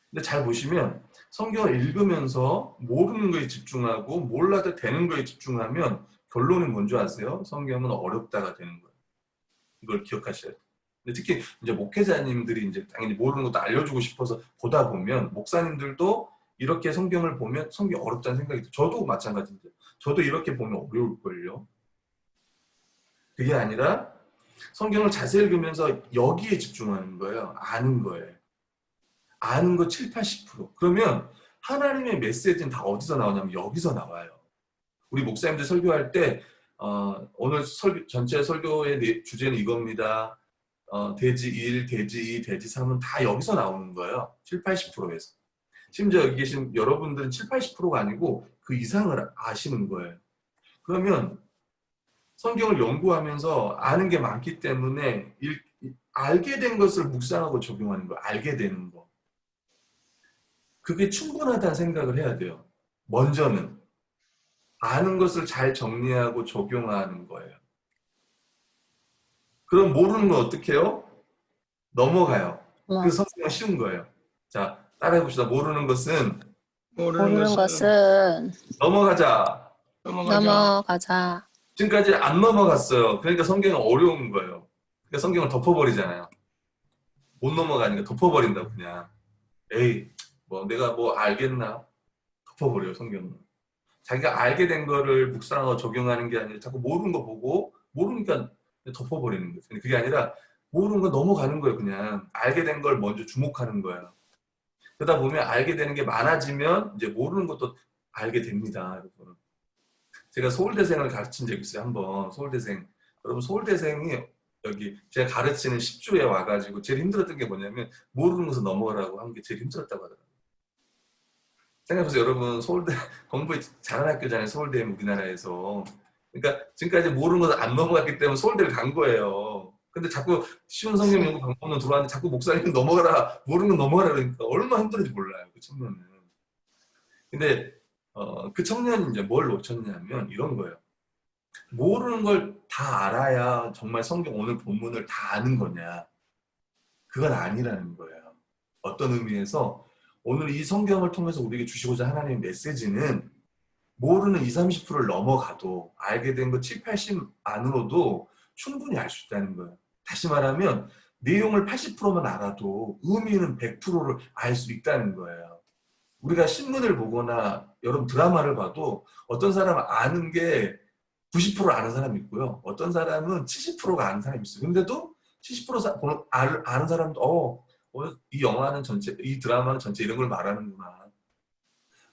근데 잘 보시면 성경을 읽으면서 모르는 거에 집중하고 몰라도 되는 거에 집중하면 결론은 뭔지 아세요? 성경은 어렵다가 되는 거예요. 이걸 기억하셔야 돼요. 근데 특히 이제 목회자님들이 이제 당연히 모르는 것도 알려주고 싶어서 보다 보면 목사님들도 이렇게 성경을 보면 성경이 어렵다는 생각이 들어요. 저도 마찬가지인데 저도 이렇게 보면 어려울걸요. 그게 아니라 성경을 자세히 읽으면서 여기에 집중하는 거예요. 아는 거예요. 아는 거 7, 80%. 그러면 하나님의 메시지는 다 어디서 나오냐면 여기서 나와요. 우리 목사님들 설교할 때 오늘 전체 설교의 주제는 이겁니다. 대지 1, 대지 2, 대지 3은 다 여기서 나오는 거예요. 7, 80%에서. 심지어 여기 계신 여러분들은 7, 80%가 아니고 그 이상을 아시는 거예요. 그러면 성경을 연구하면서 아는 게 많기 때문에 알게 된 것을 묵상하고 적용하는 거예요. 알게 되는 거. 그게 충분하다는 생각을 해야 돼요. 먼저는 아는 것을 잘 정리하고 적용하는 거예요. 그럼 모르는 건 어떻게 해요? 넘어가요. 그래서 성경은 쉬운 거예요. 자, 따라해봅시다. 모르는 것은 넘어가자. 지금까지 안 넘어갔어요. 그러니까 성경은 어려운 거예요. 그러니까 성경을 덮어버리잖아요. 못 넘어가니까 덮어버린다고 그냥. 에이, 내가 알겠나? 덮어버려요, 성경은. 자기가 알게 된 거를 묵상하고 적용하는 게 아니라 자꾸 모르는 거 보고 모르니까 덮어버리는 거죠. 그게 아니라 모르는 거 넘어가는 거예요, 그냥. 알게 된 걸 먼저 주목하는 거예요. 그러다 보면 알게 되는 게 많아지면 이제 모르는 것도 알게 됩니다, 여러분. 제가 서울대생을 가르친 적이 있어요, 한번. 서울대생. 여러분, 서울대생이 여기 제가 가르치는 10주에 와가지고 제일 힘들었던 게 뭐냐면 모르는 것을 넘어가라고 한 게 제일 힘들었다고 하더라고요. 생각해보세요. 여러분, 서울대 공부 잘하는 학교잖아요. 서울대 우리나라에서. 그러니까 지금까지 모르는 것을 안 넘어갔기 때문에 서울대를 간 거예요. 근데 자꾸 쉬운 성경 연구 방법론 들어왔는데 자꾸 목사님 넘어가라, 모르는 건 넘어가라 그러니까 얼마나 힘들은지 몰라요. 그 청년은. 근데 그 청년이 이제 뭘 놓쳤냐면 이런 거예요. 모르는 걸 다 알아야 정말 성경 오늘 본문을 다 아는 거냐. 그건 아니라는 거예요. 어떤 의미에서 오늘 이 성경을 통해서 우리에게 주시고자 하나님의 메시지는 모르는 20, 30%를 넘어가도 알게 된 거 7, 80 안으로도 충분히 알 수 있다는 거예요. 다시 말하면 내용을 80%만 알아도 의미는 100%를 알 수 있다는 거예요. 우리가 신문을 보거나 여러분 드라마를 봐도 어떤 사람은 아는 게 90% 아는 사람이 있고요. 어떤 사람은 70%가 아는 사람이 있어요. 근데도 70% 아는 사람도 이 영화는 전체, 이 드라마는 전체 이런 걸 말하는구나.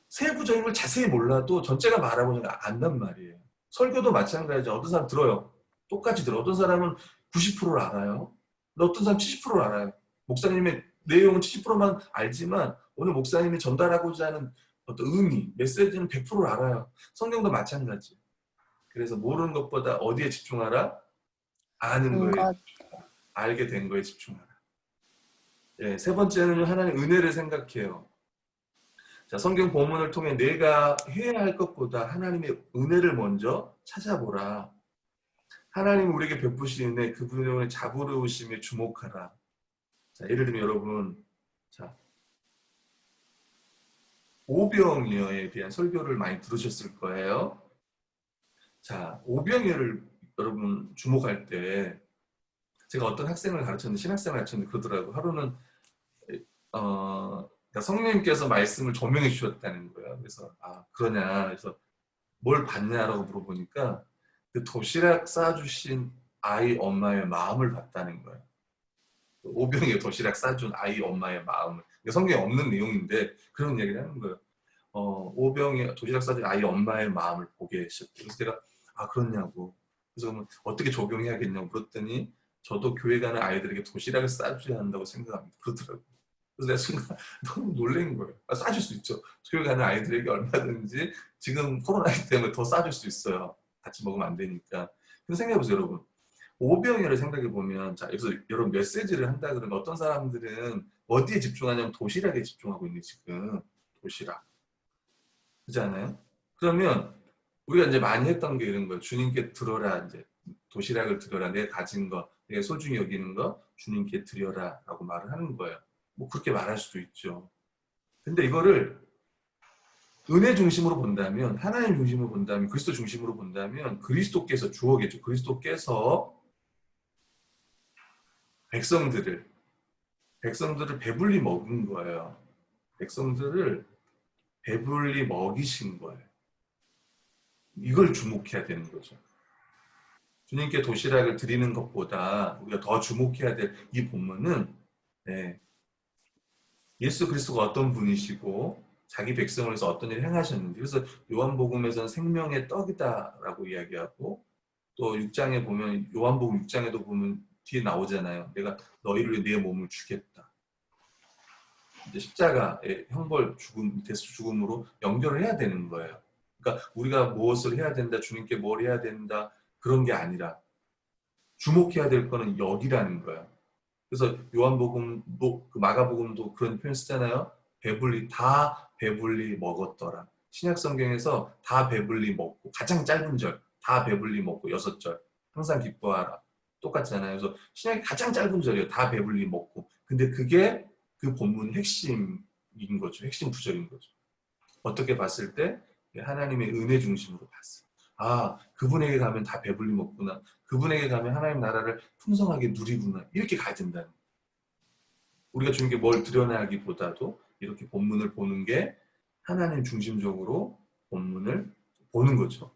세부적인 걸 자세히 몰라도 전체가 말하고 있는 걸 안단 말이에요. 설교도 마찬가지죠. 어떤 사람 들어요. 똑같이 들어요. 어떤 사람은 90%를 알아요. 근데 어떤 사람은 70%를 알아요. 목사님의 내용은 70%만 알지만 오늘 목사님이 전달하고자 하는 어떤 의미, 메시지는 100%를 알아요. 성경도 마찬가지. 그래서 모르는 것보다 어디에 집중하라? 아는 거에 집중하라. 알게 된 거에 집중하라. 예, 세 번째는 하나님의 은혜를 생각해요. 자, 성경 본문을 통해 내가 해야 할 것보다 하나님의 은혜를 먼저 찾아보라. 하나님 우리에게 베푸신 은혜, 그분의 은혜 자부르우심에 주목하라. 자, 예를 들면 여러분, 자, 오병이어에 대한 설교를 많이 들으셨을 거예요. 자, 오병이어를 여러분 주목할 때 제가 어떤 학생을 가르쳤는데, 신학생을 가르쳤는데 그러더라고요. 하루는 성령님께서 말씀을 조명해 주셨다는 거예요. 그래서 그러냐, 그래서 뭘 봤냐라고 물어보니까 그 도시락 싸주신 아이 엄마의 마음을 봤다는 거예요. 오병이어 도시락 싸준 아이 엄마의 마음을. 성경에 없는 내용인데 그런 얘기를 하는 거예요. 오병이어 도시락 싸준 아이 엄마의 마음을 보게 했었고. 그래서 제가 그렇냐고. 그래서 그러면 어떻게 적용해야겠냐고 물었더니 저도 교회 가는 아이들에게 도시락을 싸줘야 한다고 생각합니다. 그러더라고요. 그래서 내가 순간 너무 놀란 거예요. 싸줄 수 있죠. 교회 가는 아이들에게 얼마든지 지금 코로나이기 때문에 더 싸줄 수 있어요. 같이 먹으면 안 되니까. 근데 생각해보세요, 여러분. 오병이어를 생각해보면, 자, 그래서 여러분 메시지를 한다 그러면 어떤 사람들은 어디에 집중하냐면 도시락에 집중하고 있는 지금. 도시락. 그렇지 않아요? 그러면 우리가 이제 많이 했던 게 이런 거예요. 주님께 드려라, 이제. 도시락을 드려라. 내가 가진 거, 내가 소중히 여기는 거 주님께 드려라 라고 말을 하는 거예요. 뭐 그렇게 말할 수도 있죠. 근데 이거를 은혜 중심으로 본다면, 하나님 중심으로 본다면, 그리스도 중심으로 본다면 그리스도께서 주어겠죠. 그리스도께서 백성들을 배불리 먹은 거예요. 백성들을 배불리 먹이신 거예요. 이걸 주목해야 되는 거죠. 주님께 도시락을 드리는 것보다 우리가 더 주목해야 될 이 본문은 네, 예수 그리스도가 어떤 분이시고 자기 백성을 위해서 어떤 일을 행하셨는지. 그래서 요한복음에서는 생명의 떡이다라고 이야기하고 또 6장에 보면 요한복음 6장에도 보면 뒤에 나오잖아요. 내가 너희를 위해 내 몸을 주겠다. 이제 십자가의 형벌 죽음으로 연결을 해야 되는 거예요. 그러니까 우리가 무엇을 해야 된다, 주님께 뭘 해야 된다 그런 게 아니라 주목해야 될 거는 여기라는 거예요. 그래서 요한복음도 그 마가복음도 그런 표현 쓰잖아요. 다 배불리 먹었더라. 신약 성경에서 다 배불리 먹고 가장 짧은 절 다 배불리 먹고 6절 항상 기뻐하라 똑같잖아요. 그래서 신약이 가장 짧은 절이에요. 다 배불리 먹고. 근데 그게 그 본문 핵심인 거죠. 핵심 구절인 거죠. 어떻게 봤을 때 하나님의 은혜 중심으로 봤어요. 아, 그분에게 가면 다 배불리 먹구나. 그분에게 가면 하나님 나라를 풍성하게 누리구나. 이렇게 가야 된다는 거예요. 우리가 주님께 뭘 드러나기보다도 이렇게 본문을 보는 게 하나님 중심적으로 본문을 보는 거죠.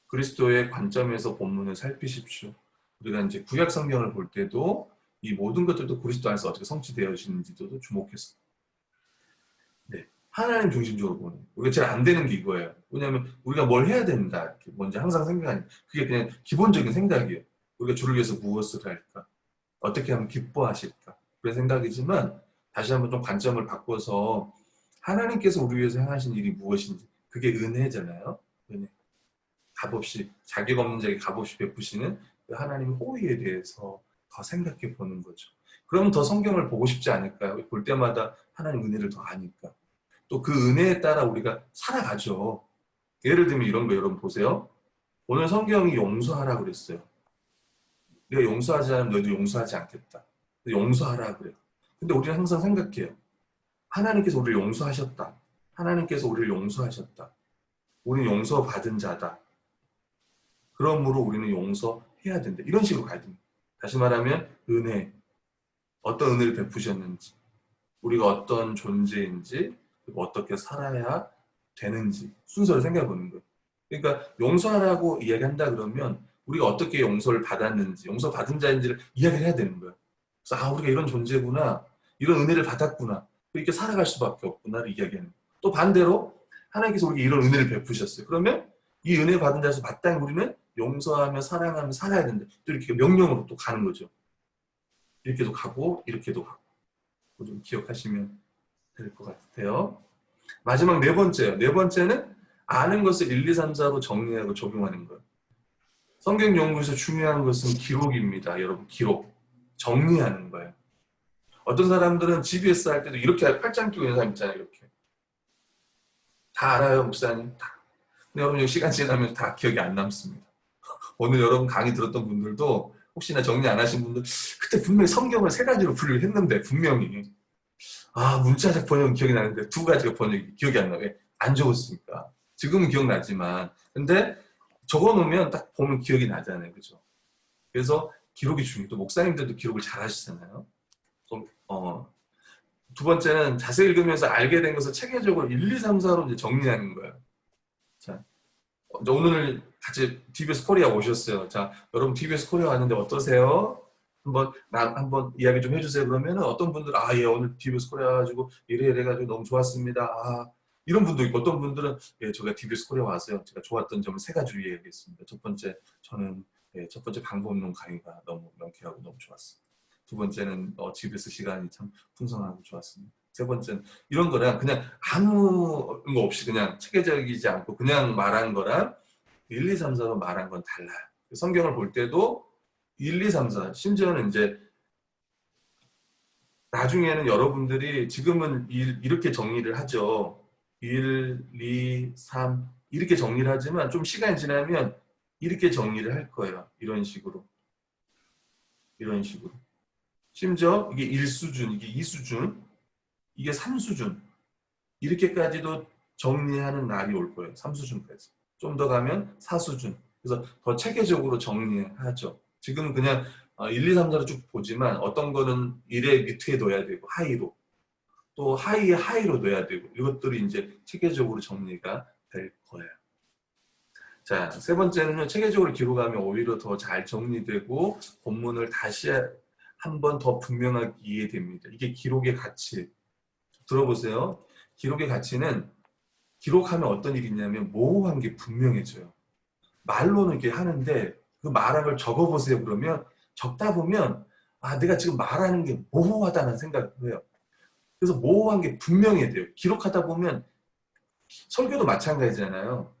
그리스도의 관점에서 본문을 살피십시오. 우리가 이제 구약 성경을 볼 때도 이 모든 것들도 그리스도 안에서 어떻게 성취되어지는지도 주목해서 네, 하나님 중심적으로 보는 거예요. 우리가 제일 안 되는 게 이거예요. 왜냐하면 우리가 뭘 해야 된다 이렇게 먼저 항상 생각하니 그게 그냥 기본적인 생각이에요. 우리가 주를 위해서 무엇을 할까? 어떻게 하면 기뻐하실까? 그런 생각이지만 다시 한번 좀 관점을 바꿔서 하나님께서 우리 위해서 행하신 일이 무엇인지 그게 은혜잖아요. 은혜. 값없이 자격 없는 자에게 값없이 베푸시는 그 하나님의 호의에 대해서 더 생각해 보는 거죠. 그러면 더 성경을 보고 싶지 않을까요? 볼 때마다 하나님 은혜를 더 아니까. 또 그 은혜에 따라 우리가 살아가죠. 예를 들면 이런 거 여러분 보세요. 오늘 성경이 용서하라 그랬어요. 내가 용서하지 않으면 너희도 용서하지 않겠다. 용서하라 그래요. 근데 우리는 항상 생각해요. 하나님께서 우리를 용서하셨다. 하나님께서 우리를 용서하셨다. 우리는 용서받은 자다. 그러므로 우리는 용서해야 된다. 이런 식으로 가야 됩니다. 다시 말하면 은혜. 어떤 은혜를 베푸셨는지, 우리가 어떤 존재인지, 그리고 어떻게 살아야 되는지 순서를 생각해 보는 거예요. 그러니까 용서하라고 이야기한다 그러면 우리가 어떻게 용서를 받았는지, 용서받은 자인지를 이야기를 해야 되는 거예요. 그래서 아, 우리가 이런 존재구나. 이런 은혜를 받았구나. 이렇게 살아갈 수밖에 없구나를 이야기하는 거예요. 또 반대로 하나님께서 우리에게 이런 은혜를 베푸셨어요. 그러면 이 은혜 받은 자에서 마땅히 우리는 용서하며 사랑하며 살아야 된다. 또 이렇게 명령으로 또 가는 거죠. 이렇게도 가고 이렇게도 가고. 좀 기억하시면 될 것 같아요. 마지막 네 번째요. 네 번째는 아는 것을 1, 2, 3, 4로 정리하고 적용하는 거예요. 성경 연구에서 중요한 것은 기록입니다. 여러분, 기록. 정리하는 거예요. 어떤 사람들은 GBS 할 때도 이렇게 팔짱 끼고 있는 사람 있잖아요. 이렇게. 다 알아요, 목사님. 다. 근데 여러분, 시간 지나면 다 기억이 안 남습니다. 오늘 여러분 강의 들었던 분들도 혹시나 정리 안 하신 분들 그때 분명히 성경을 3가지로 분류를 했는데 분명히 아, 문자적 번역은 기억이 나는데 2가지가 번역이 기억이 안 나요. 왜? 안 적었으니까. 지금은 기억나지만 근데 적어놓으면 딱 보면 기억이 나잖아요. 그죠? 그래서 기록이 중요해요. 또 목사님들도 기록을 잘 하시잖아요. 좀, 두 번째는 자세히 읽으면서 알게 된 것을 체계적으로 1, 2, 3, 4로 이제 정리하는 거예요. 자, 오늘 같이 TBS 코리아 오셨어요. 자, 여러분 TBS 코리아 왔는데 어떠세요? 한번 이야기 좀 해주세요. 그러면은 어떤 분들은 아, 예, 오늘 TBS 코리아 와가지고 이래 가지고 너무 좋았습니다. 아, 이런 분도 있고 어떤 분들은 예, 제가 TBS 코리아 왔어요. 제가 좋았던 점을 3가지로 이야기했습니다. 첫 번째, 저는 첫 번째 방법 없는 강의가 너무 명쾌하고 너무 좋았습니다. 두 번째는 TBS 시간이 참 풍성하고 좋았습니다. 세 번째는 이런 거랑 그냥 아무 거 없이 그냥 체계적이지 않고 그냥 말한 거랑 1, 2, 3, 4로 말한 건 달라요. 성경을 볼 때도 1, 2, 3, 4 심지어는 이제 나중에는 여러분들이 지금은 이렇게 정리를 하죠. 1, 2, 3 이렇게 정리를 하지만 좀 시간이 지나면 이렇게 정리를 할 거예요. 이런 식으로. 이런 식으로. 심지어 이게 1수준, 이게 2수준, 이게 3수준 이렇게까지도 정리하는 날이 올 거예요. 3수준까지. 좀 더 가면 4수준. 그래서 더 체계적으로 정리하죠. 지금은 그냥 1, 2, 3, 4로 쭉 보지만 어떤 거는 1의 밑에 넣어야 되고 하이로. 또 하이에 하이로 넣어야 되고 이것들이 이제 체계적으로 정리가 될 거예요. 자, 세 번째는요. 체계적으로 기록하면 오히려 더 잘 정리되고 본문을 다시 한 번 더 분명하게 이해됩니다. 이게 기록의 가치. 들어보세요. 기록의 가치는 기록하면 어떤 일이 있냐면 모호한 게 분명해져요. 말로는 이렇게 하는데 그 말한 걸 적어보세요. 그러면 적다 보면 아, 내가 지금 말하는 게 모호하다는 생각을 해요. 그래서 모호한 게 분명해야 돼요. 기록하다 보면 설교도 마찬가지잖아요.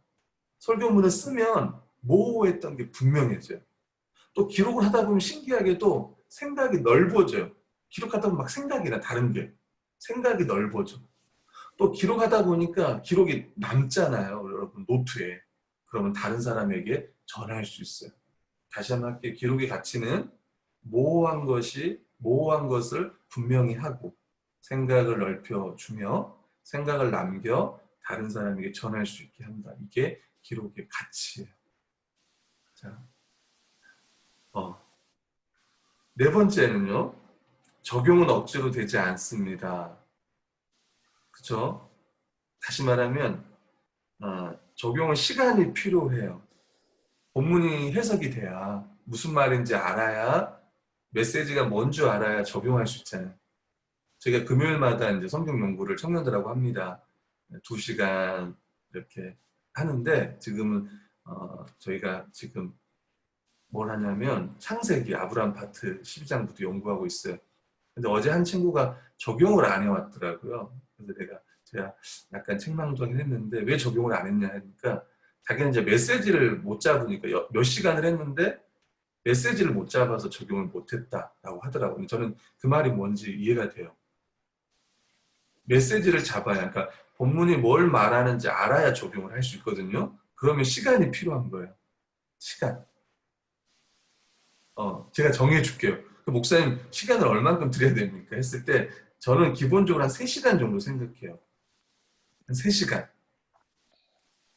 설교문을 쓰면 모호했던 게 분명해져요. 또 기록을 하다 보면 신기하게도 생각이 넓어져요. 기록하다 보면 막 생각이 나, 다른 게. 생각이 넓어져. 또 기록하다 보니까 기록이 남잖아요. 여러분, 노트에. 그러면 다른 사람에게 전할 수 있어요. 다시 한번 할게요. 기록의 가치는 모호한 것을 분명히 하고 생각을 넓혀주며 생각을 남겨 다른 사람에게 전할 수 있게 한다. 이게 기록의 가치예요. 자, 네 번째는요. 적용은 억지로 되지 않습니다. 그렇죠? 다시 말하면 적용은 시간이 필요해요. 본문이 해석이 돼야 무슨 말인지 알아야 메시지가 뭔지 알아야 적용할 수 있잖아요. 제가 금요일마다 이제 성경 연구를 청년들하고 합니다. 2시간 이렇게 하는데 지금은 저희가 지금 뭘 하냐면 창세기 아브라함 파트 12장부터 연구하고 있어요. 근데 어제 한 친구가 적용을 안 해왔더라고요. 그래서 제가 약간 책망하긴 했는데 왜 적용을 안 했냐 하니까 자기는 이제 메시지를 못 잡으니까 몇 시간을 했는데 메시지를 못 잡아서 적용을 못했다라고 하더라고요. 저는 그 말이 뭔지 이해가 돼요. 메시지를 잡아야, 그러니까 본문이 뭘 말하는지 알아야 적용을 할 수 있거든요. 그러면 시간이 필요한 거예요. 시간. 제가 정해줄게요. 목사님 시간을 얼만큼 드려야 됩니까? 했을 때 저는 기본적으로 한 3시간 정도 생각해요. 한 3시간.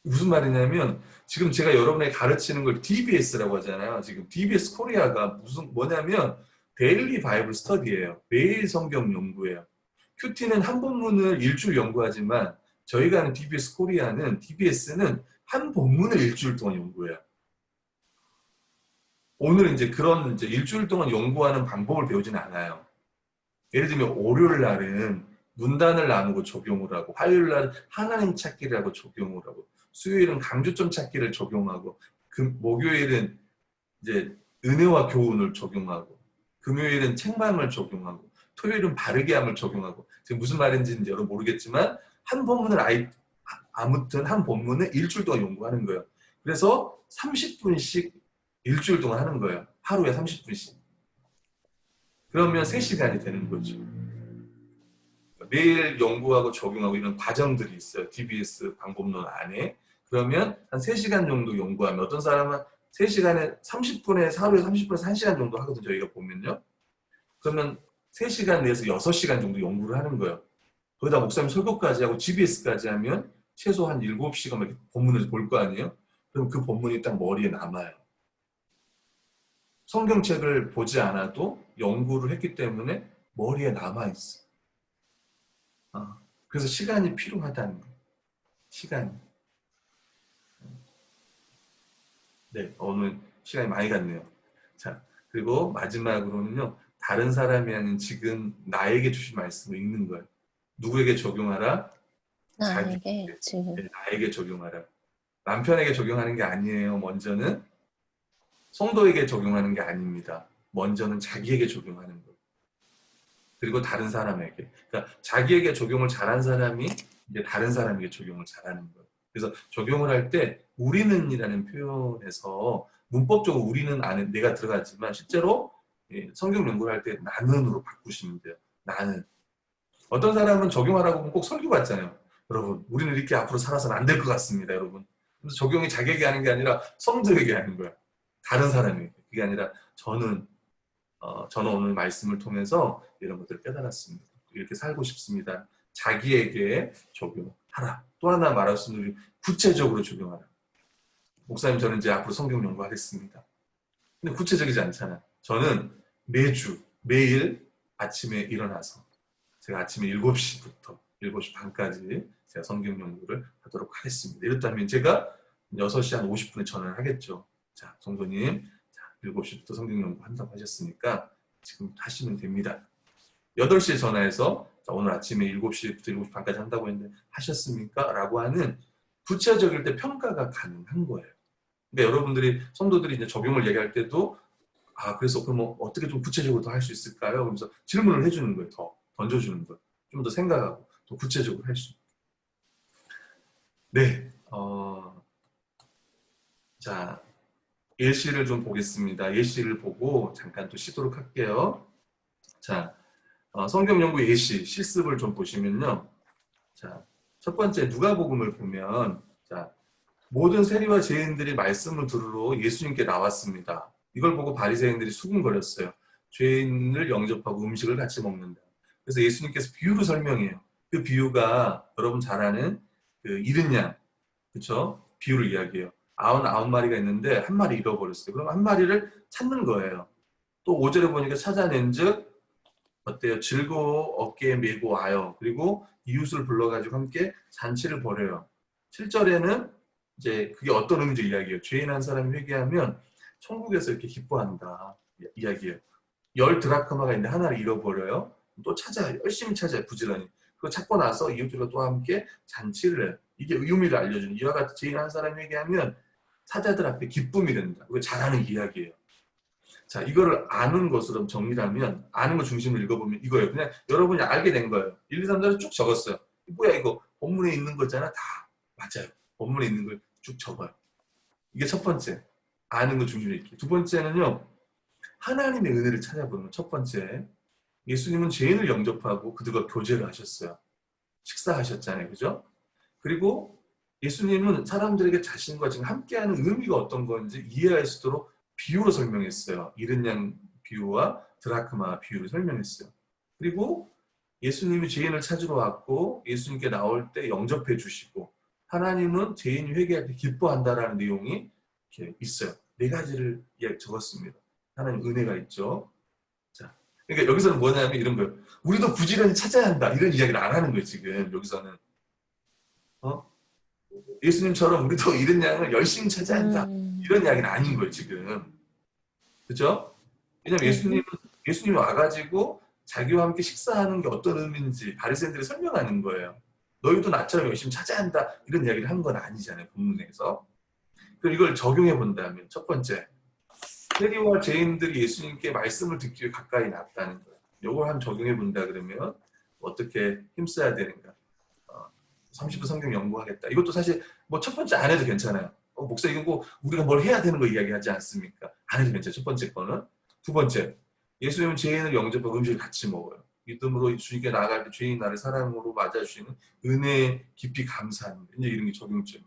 무슨 말이냐면 지금 제가 여러분에게 가르치는 걸 DBS라고 하잖아요. 지금 DBS 코리아가 뭐냐면 데일리 바이블 스터디예요. 매일 성경 연구예요. 큐티는 한 본문을 일주일 연구하지만 저희가 하는 DBS 코리아는 DBS는 한 본문을 일주일 동안 연구해요. 오늘 이제 그런 일주일 동안 연구하는 방법을 배우진 않아요. 예를 들면 월요일 날은 문단을 나누고 적용을 하고, 화요일 날은 하나님 찾기를 하고 적용을 하고, 수요일은 강조점 찾기를 적용하고, 목요일은 이제 은혜와 교훈을 적용하고, 금요일은 책망을 적용하고, 토요일은 바르게 함을 적용하고. 지금 무슨 말인지 여러분 모르겠지만 한 본문을 아무튼 한 본문을 일주일 동안 연구하는 거예요. 그래서 30분씩 일주일 동안 하는 거예요. 하루에 30분씩. 그러면 3시간이 되는 거죠. 매일 연구하고 적용하고 이런 과정들이 있어요. DBS 방법론 안에. 그러면 한 3시간 정도 연구하면 어떤 사람은 3시간에 30분에 하루에 30분에서 1시간 정도 하거든요. 저희가 보면요. 그러면 3시간 내에서 6시간 정도 연구를 하는 거예요. 거기다 목사님 설교까지 하고 GBS까지 하면 최소 한 7시간 이렇게 본문을 볼 거 아니에요? 그럼 그 본문이 딱 머리에 남아요. 성경책을 보지 않아도 연구를 했기 때문에 머리에 남아있어. 그래서 시간이 필요하다는 거예요. 시간이. 네, 오늘 시간이 많이 갔네요. 자, 그리고 마지막으로는요. 다른 사람이 아닌 지금 나에게 주신 말씀을 읽는 거예요. 누구에게 적용하라? 나에게 지금. 네, 나에게 적용하라. 남편에게 적용하는 게 아니에요. 먼저는 성도에게 적용하는 게 아닙니다. 먼저는 자기에게 적용하는 거예요. 그리고 다른 사람에게. 그러니까 자기에게 적용을 잘한 사람이 이제 다른 사람에게 적용을 잘하는 거예요. 그래서 적용을 할 때 우리는이라는 표현에서 문법적으로 우리는 안에 내가 들어가지만 실제로 성경 연구를 할 때 나는으로 바꾸시면 돼요. 나는. 어떤 사람은 적용하라고 하면 꼭 설교 같잖아요. 여러분, 우리는 이렇게 앞으로 살아서는 안 될 것 같습니다, 여러분. 그래서 적용이 자기에게 하는 게 아니라 성도에게 하는 거야. 다른 사람에게. 그게 아니라 저는 오늘 말씀을 통해서 이런 것들을 깨달았습니다. 이렇게 살고 싶습니다. 자기에게 적용하라. 또 하나 말할 수 있는 구체적으로 적용하라. 목사님, 저는 이제 앞으로 성경 연구하겠습니다. 근데 구체적이지 않잖아요. 저는 매일 아침에 일어나서 제가 아침에 7시부터 7시 반까지 제가 성경 연구를 하도록 하겠습니다. 이렇다면 제가 6시 한 50분에 전화를 하겠죠. 자, 성도님, 자, 7시부터 성경 연구 한다고 하셨으니까 지금 하시면 됩니다. 8시에 전화해서 자, 오늘 아침에 7시부터 7시 반까지 한다고 했는데 하셨습니까? 라고 하는 구체적일 때 평가가 가능한 거예요. 그러니까 여러분들이 성도들이 이제 적용을 얘기할 때도 그래서 그럼 뭐 어떻게 좀 구체적으로 더 할 수 있을까요? 그러면서 질문을 해주는 거예요. 더 던져주는 거예요. 좀 더 생각하고 더 구체적으로 할 수 있고. 네, 자, 예시를 좀 보겠습니다. 예시를 보고 잠깐 또 쉬도록 할게요. 자, 성경 연구 예시 실습을 좀 보시면요. 자, 첫 번째 누가복음을 보면 자, 모든 세리와 죄인들이 말씀을 들으러 예수님께 나왔습니다. 이걸 보고 바리새인들이 수군거렸어요. 죄인을 영접하고 음식을 같이 먹는다. 그래서 예수님께서 비유로 설명해요. 그 비유가 여러분 잘 아는 그 잃은 양, 그렇죠? 비유를 이야기해요. 99마리가 있는데 한 마리 잃어버렸어요. 그럼 한 마리를 찾는 거예요. 또 5절에 보니까 찾아낸즉 어때요? 즐거워 어깨에 메고 와요. 그리고 이웃을 불러가지고 함께 잔치를 벌여요. 7절에는 이제 그게 어떤 의미인지 이야기해요. 죄인 한 사람이 회개하면 천국에서 이렇게 기뻐한다 이야기해요. 10드라크마가 있는데 하나를 잃어버려요. 또 찾아요. 열심히 찾아요. 부지런히. 그거 찾고 나서 이웃들과 또 함께 잔치를 해요. 이게 의미를 알려주는 이와 같이 죄인 한 사람이 회개하면 사자들 앞에 기쁨이 된다. 이거 잘하는 이야기예요. 자, 이거를 아는 것으로 정리하면 아는 거 중심으로 읽어보면 이거예요. 그냥 여러분이 알게 된 거예요. 1, 2, 3, 4를 쭉 적었어요. 뭐야 이거 본문에 있는 거잖아. 다 맞아요. 본문에 있는 걸 쭉 적어요. 이게 첫 번째. 아는 거 중심으로 읽기. 두 번째는요. 하나님의 은혜를 찾아보는 거. 첫 번째. 예수님은 죄인을 영접하고 그들과 교제를 하셨어요. 식사하셨잖아요. 그죠? 그리고 예수님은 사람들에게 자신과 지금 함께하는 의미가 어떤 건지 이해할 수 있도록 비유로 설명했어요. 잃은 양 비유와 드라크마 비유를 설명했어요. 그리고 예수님이 죄인을 찾으러 왔고 예수님께 나올 때 영접해 주시고 하나님은 죄인이 회개할 때 기뻐한다라는 내용이 이렇게 있어요. 4가지를 적었습니다. 하나님 은혜가 있죠. 자, 그러니까 여기서는 뭐냐면 이런 거예요. 우리도 부지런히 찾아야 한다. 이런 이야기를 안 하는 거예요. 지금 여기서는. 예수님처럼 우리도 잃은 양을 열심히 찾아야 한다. 이런 이야기는 아닌 거예요, 지금. 그죠? 왜냐면 예수님이 와가지고 자기와 함께 식사하는 게 어떤 의미인지 바리새인들이 설명하는 거예요. 너희도 나처럼 열심히 찾아야 한다. 이런 이야기를 한 건 아니잖아요, 본문에서. 그럼 이걸 적용해 본다면 첫 번째, 세리와 죄인들이 예수님께 말씀을 듣기 위해 가까이 났다는 거예요. 이걸 한번 적용해 본다 그러면 어떻게 힘써야 되는가? 30분 성경 연구하겠다. 이것도 사실 뭐 첫 번째 안 해도 괜찮아요. 목사 이거 뭐 우리가 뭘 해야 되는 거 이야기하지 않습니까? 안 해도 괜찮아요. 첫 번째 거는. 두 번째, 예수님은 죄인을 영접하고 음식을 같이 먹어요. 믿음으로 주님께 나아갈 때 죄인 나를 사랑으로 맞아주시는 은혜에 깊이 감사합니다. 이제 이런 게 적용점.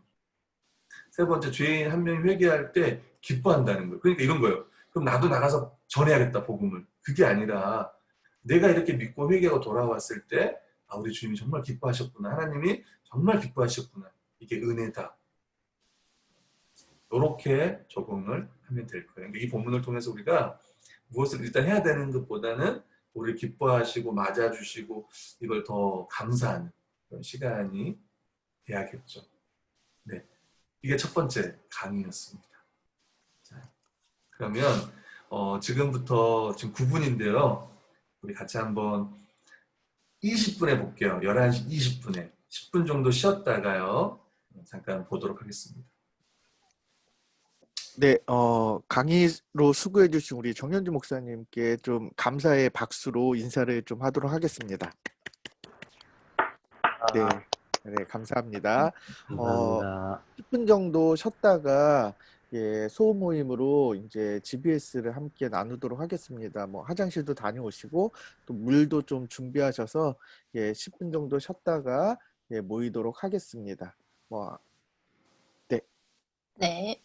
세 번째, 죄인 한 명이 회개할 때 기뻐한다는 거예요. 그러니까 이런 거예요. 그럼 나도 나가서 전해야겠다, 복음을. 그게 아니라 내가 이렇게 믿고 회개하고 돌아왔을 때 우리 주님이 정말 기뻐하셨구나. 하나님이 정말 기뻐하셨구나. 이게 은혜다. 이렇게 적용을 하면 될 거예요. 이 본문을 통해서 우리가 무엇을 일단 해야 되는 것보다는 우리를 기뻐하시고 맞아주시고 이걸 더 감사하는 그런 시간이 돼야겠죠. 네, 이게 첫 번째 강의였습니다. 자, 그러면 지금부터 지금 9분인데요. 우리 같이 한번 20분에 볼게요. 11시 20분에 10분 정도 쉬었다가요. 잠깐 보도록 하겠습니다. 네, 강의로 수고해 주신 우리 정현주 목사님께 좀 감사의 박수로 인사를 좀 하도록 하겠습니다. 네, 감사합니다. 감사합니다. 10분 정도 쉬었다가 소음 모임으로 이제 GBS를 함께 나누도록 하겠습니다. 뭐 화장실도 다녀오시고 또 물도 좀 준비하셔서 10분 정도 쉬었다가 모이도록 하겠습니다. 네. 네.